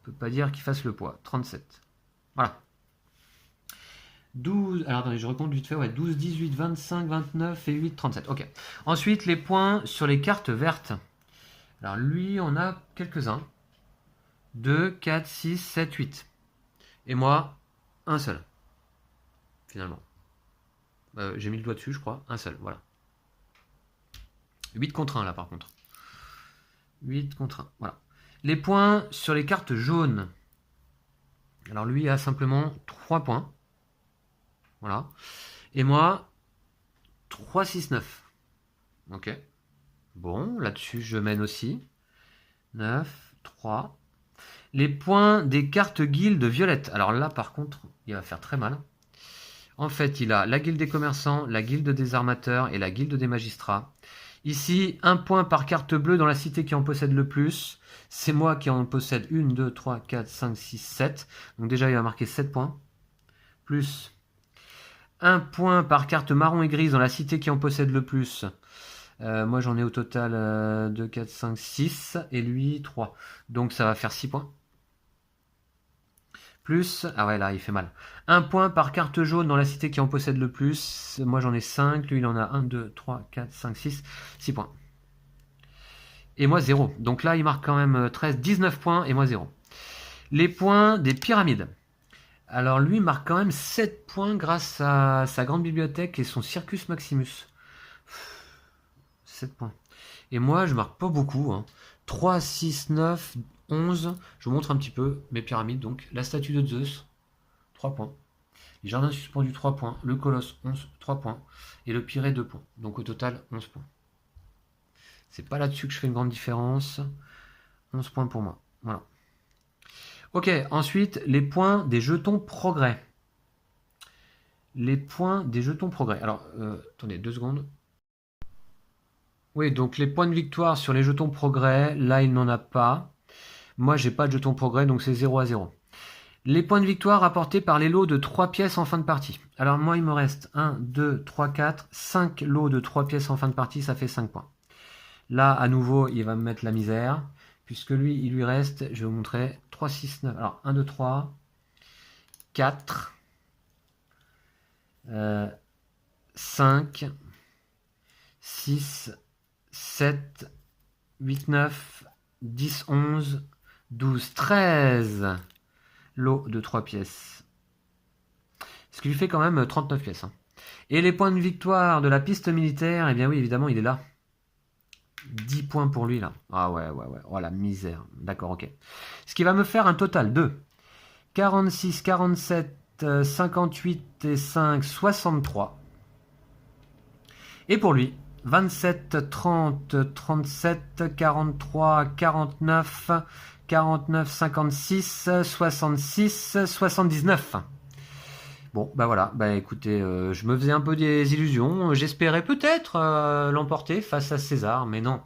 on peut pas dire qu'il fasse le poids. 37. Voilà. 12, alors attendez, je recompte vite fait, ouais, 12, 18, 25, 29 et 8, 37. Ok. Ensuite, les points sur les cartes vertes. Alors lui, on a quelques-uns. 2, 4, 6, 7, 8. Et moi, un seul. Finalement. J'ai mis le doigt dessus, je crois. Un seul, voilà. 8 contre 1 là par contre. 8 contre 1, voilà. Les points sur les cartes jaunes. Alors lui a simplement 3 points. Voilà. Et moi, 3, 6, 9. Ok. Bon, là-dessus je mène aussi. 9, 3. Les points des cartes guildes violettes. Alors là par contre, il va faire très mal. En fait, il a la guilde des commerçants, la guilde des armateurs et la guilde des magistrats. Ici, un point par carte bleue dans la cité qui en possède le plus. C'est moi qui en possède 1, 2, 3, 4, 5, 6, 7. Donc déjà, il va marquer 7 points. Plus un point par carte marron et grise dans la cité qui en possède le plus. Moi, j'en ai au total 2, 4, 5, 6. Et lui, 3. Donc ça va faire 6 points. Plus, ah ouais, là, il fait mal. Un point par carte jaune dans la cité qui en possède le plus. Moi, j'en ai 5. Lui, il en a 1, 2, 3, 4, 5, 6. 6 points. Et moi, 0. Donc là, il marque quand même 13, 19 points et moi, 0. Les points des pyramides. Alors, lui marque quand même 7 points grâce à sa grande bibliothèque et son Circus Maximus. 7 points. Et moi, je marque pas beaucoup. 3, 6, 9, 11. Je vous montre un petit peu mes pyramides. Donc, la statue de Zeus, 3 points. Les jardins suspendus, 3 points. Le colosse, 11, 3 points. Et le Pirée, 2 points. Donc, au total, 11 points. C'est pas là-dessus que je fais une grande différence. 11 points pour moi. Voilà. Ok, ensuite, les points des jetons progrès. Les points des jetons progrès. Alors, attendez, 2 secondes. Oui, donc les points de victoire sur les jetons progrès, là, il n'en a pas. Moi, j'ai pas de jetons progrès, donc c'est 0 à 0. Les points de victoire rapportés par les lots de 3 pièces en fin de partie. Alors moi, il me reste 1, 2, 3, 4, 5 lots de 3 pièces en fin de partie, ça fait 5 points. Là, à nouveau, il va me mettre la misère, puisque lui, il lui reste, je vais vous montrer, 3, 6, 9. Alors, 1, 2, 3, 4, 5, 6, 7, 8, 9, 10, 11, 12, 13 lots de 3 pièces. Ce qui lui fait quand même 39 pièces. Et les points de victoire de la piste militaire, eh bien oui, évidemment, il est là. 10 points pour lui, là. Ah ouais. Oh, la misère. D'accord, ok. Ce qui va me faire un total de 46, 47, 58 et 5, 63. Et pour lui, 27, 30, 37, 43, 49, 49, 56, 66, 79. Bon, bah voilà, bah écoutez, je me faisais un peu des illusions. J'espérais peut-être l'emporter face à César, mais non.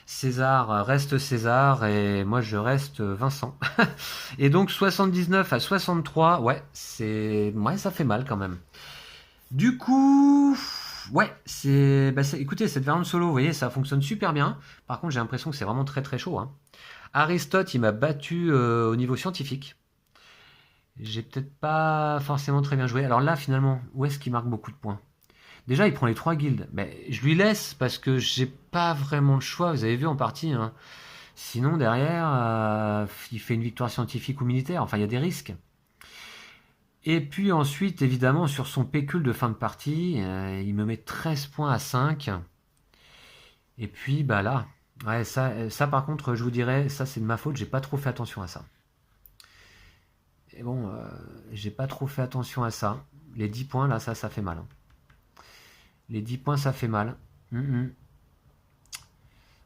César reste César et moi je reste Vincent. Et donc 79 à 63, ouais, ça fait mal quand même. Du coup, ouais, écoutez, cette variante solo, vous voyez, ça fonctionne super bien. Par contre, j'ai l'impression que c'est vraiment très très chaud. Aristote, il m'a battu au niveau scientifique. J'ai peut-être pas forcément très bien joué. Alors là, finalement, où est-ce qu'il marque beaucoup de points? Déjà, il prend les 3 guildes. Mais je lui laisse parce que j'ai pas vraiment le choix. Vous avez vu en partie. Sinon, derrière, il fait une victoire scientifique ou militaire. Enfin, il y a des risques. Et puis ensuite, évidemment, sur son pécule de fin de partie, il me met 13 points à 5. Et puis, bah là, ouais, ça par contre, je vous dirais, ça c'est de ma faute, j'ai pas trop fait attention à ça. Et bon, j'ai pas trop fait attention à ça. Les 10 points, là, ça fait mal. Les 10 points, ça fait mal.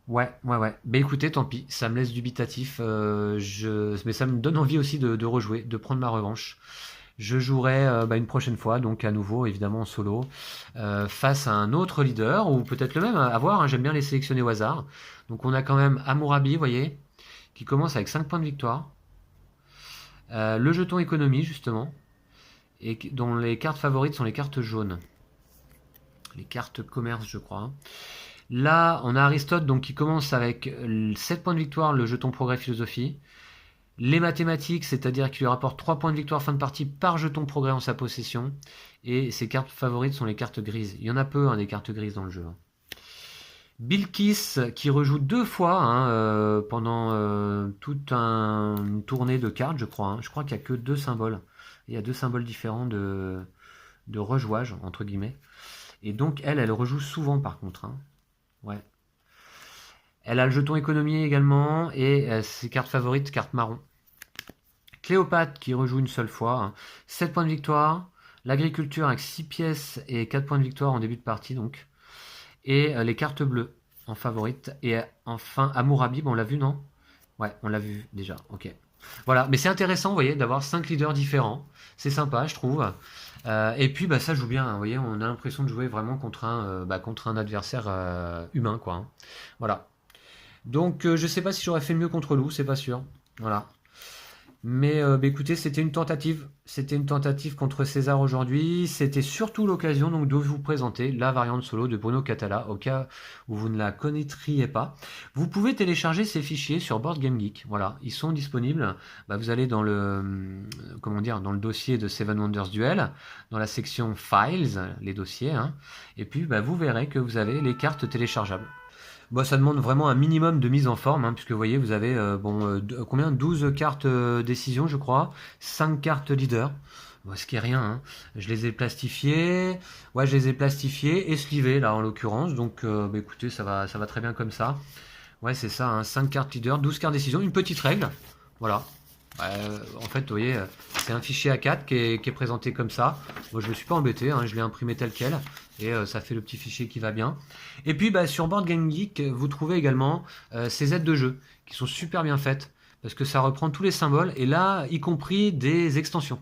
Ouais. Bah écoutez, tant pis, ça me laisse dubitatif. Mais ça me donne envie aussi de rejouer, de prendre ma revanche. Je jouerai une prochaine fois, donc à nouveau, évidemment en solo, face à un autre leader, ou peut-être le même, à voir, j'aime bien les sélectionner au hasard. Donc on a quand même Hammurabi, vous voyez, qui commence avec 5 points de victoire. Le jeton économie, justement, et dont les cartes favorites sont les cartes jaunes. Les cartes commerce, je crois. Là, on a Aristote donc, qui commence avec 7 points de victoire, le jeton progrès philosophie. Les mathématiques, c'est-à-dire qu'il lui rapporte 3 points de victoire fin de partie par jeton progrès en sa possession. Et ses cartes favorites sont les cartes grises. Il y en a peu, des cartes grises dans le jeu. Bilkis, qui rejoue 2 fois pendant toute une tournée de cartes, je crois. Je crois qu'il n'y a que 2 symboles. Il y a 2 symboles différents de de rejouage, entre guillemets. Et donc, elle rejoue souvent, par contre. Hein. Ouais. Elle a le jeton économie également, et ses cartes favorites, carte marron. Cléopâtre, qui rejoue une seule fois. Hein. 7 points de victoire. L'agriculture avec 6 pièces et 4 points de victoire en début de partie, donc. Et les cartes bleues en favorite. Et enfin, Hammurabi, on l'a vu, non? Ouais, on l'a vu déjà, ok. Voilà, mais c'est intéressant, vous voyez, d'avoir 5 leaders différents. C'est sympa, je trouve. Et puis, ça joue bien, hein, vous voyez, on a l'impression de jouer vraiment contre un adversaire humain, quoi. Hein. Voilà. Donc, je sais pas si j'aurais fait mieux contre Lou, c'est pas sûr. Voilà. Mais écoutez, c'était une tentative. C'était une tentative contre César aujourd'hui. C'était surtout l'occasion donc de vous présenter la variante solo de Bruno Catala, au cas où vous ne la connaîtriez pas. Vous pouvez télécharger ces fichiers sur Board Game Geek. Voilà, ils sont disponibles. Vous allez dans dans le dossier de Seven Wonders Duel, dans la section Files, les dossiers, hein, et puis vous verrez que vous avez les cartes téléchargeables. Ça demande vraiment un minimum de mise en forme, hein, puisque vous voyez, vous avez combien 12 cartes décision, je crois, 5 cartes leader, ce qui est rien. Hein. Je les ai plastifiées, ouais, je les ai plastifiées et slivées, là, en l'occurrence, donc écoutez, ça va très bien comme ça. Ouais, c'est ça, hein, 5 cartes leader, 12 cartes décision, une petite règle, voilà. En fait, vous voyez, c'est un fichier A4 qui est présenté comme ça. Moi, je ne me suis pas embêté, hein, je l'ai imprimé tel quel. Et ça fait le petit fichier qui va bien. Et puis, sur Board Game Geek, vous trouvez également ces aides de jeu qui sont super bien faites. Parce que ça reprend tous les symboles. Et là, y compris des extensions.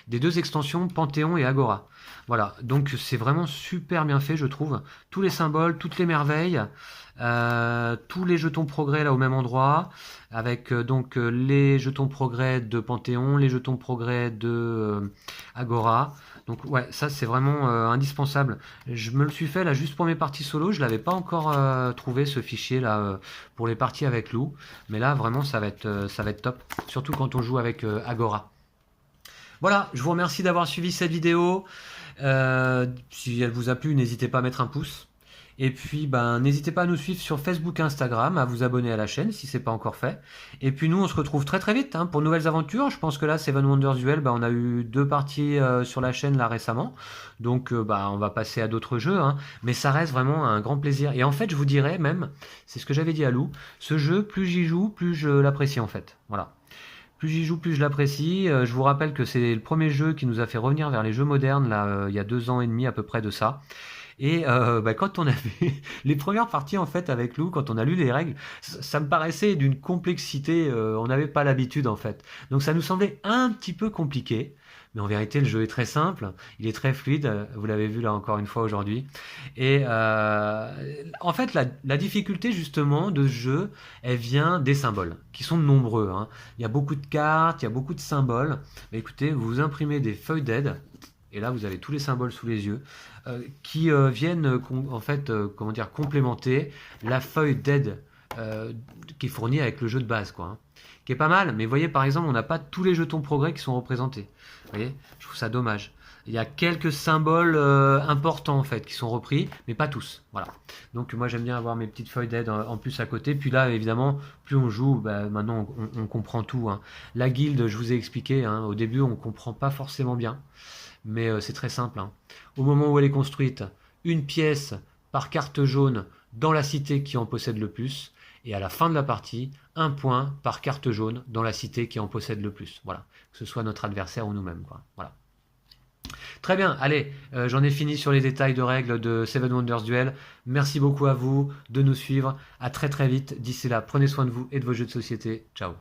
Des 2 extensions, Panthéon et Agora. Voilà, donc c'est vraiment super bien fait, je trouve. Tous les symboles, toutes les merveilles. Tous les jetons progrès là au même endroit, avec les jetons progrès de Panthéon, les jetons progrès de Agora. Donc ouais, ça c'est vraiment indispensable. Je me le suis fait là juste pour mes parties solo, je l'avais pas encore trouvé ce fichier là pour les parties avec Lou, mais là vraiment ça va être top, surtout quand on joue avec Agora. Voilà, je vous remercie d'avoir suivi cette vidéo. Si elle vous a plu, n'hésitez pas à mettre un pouce. Et puis, n'hésitez pas à nous suivre sur Facebook et Instagram, à vous abonner à la chaîne si ce n'est pas encore fait. Et puis nous, on se retrouve très très vite pour de nouvelles aventures. Je pense que là, Seven Wonders Duel, on a eu 2 parties sur la chaîne là récemment. Donc, on va passer à d'autres jeux. Hein. Mais ça reste vraiment un grand plaisir. Et en fait, je vous dirais même, c'est ce que j'avais dit à Lou, ce jeu, plus j'y joue, plus je l'apprécie en fait. Voilà. Plus j'y joue, plus je l'apprécie. Je vous rappelle que c'est le premier jeu qui nous a fait revenir vers les jeux modernes, là, il y a 2 ans et demi à peu près de ça. Et quand on a vu les premières parties en fait avec Lou, quand on a lu les règles, ça me paraissait d'une complexité, on n'avait pas l'habitude en fait. Donc ça nous semblait un petit peu compliqué. Mais en vérité, le jeu est très simple, il est très fluide, vous l'avez vu là encore une fois aujourd'hui. Et en fait, la difficulté justement de ce jeu, elle vient des symboles, qui sont nombreux. Hein. Il y a beaucoup de cartes, il y a beaucoup de symboles. Mais écoutez, vous imprimez des feuilles d'aide, et là vous avez tous les symboles sous les yeux, qui viennent complémenter la feuille d'aide qui est fournie avec le jeu de base, quoi. Hein. Qui est pas mal, mais vous voyez par exemple, on n'a pas tous les jetons progrès qui sont représentés. Vous voyez, je trouve ça dommage. Il y a quelques symboles importants en fait qui sont repris, mais pas tous. Voilà. Donc moi j'aime bien avoir mes petites feuilles d'aide en plus à côté. Puis là évidemment, plus on joue, maintenant on comprend tout. Hein. La guilde, je vous ai expliqué, hein, au début on comprend pas forcément bien, mais c'est très simple. Hein. Au moment où elle est construite, une pièce par carte jaune dans la cité qui en possède le plus. Et à la fin de la partie, 1 point par carte jaune dans la cité qui en possède le plus. Voilà, que ce soit notre adversaire ou nous-mêmes. Voilà. Très bien, allez, j'en ai fini sur les détails de règles de Seven Wonders Duel. Merci beaucoup à vous de nous suivre. À très très vite. D'ici là, prenez soin de vous et de vos jeux de société. Ciao.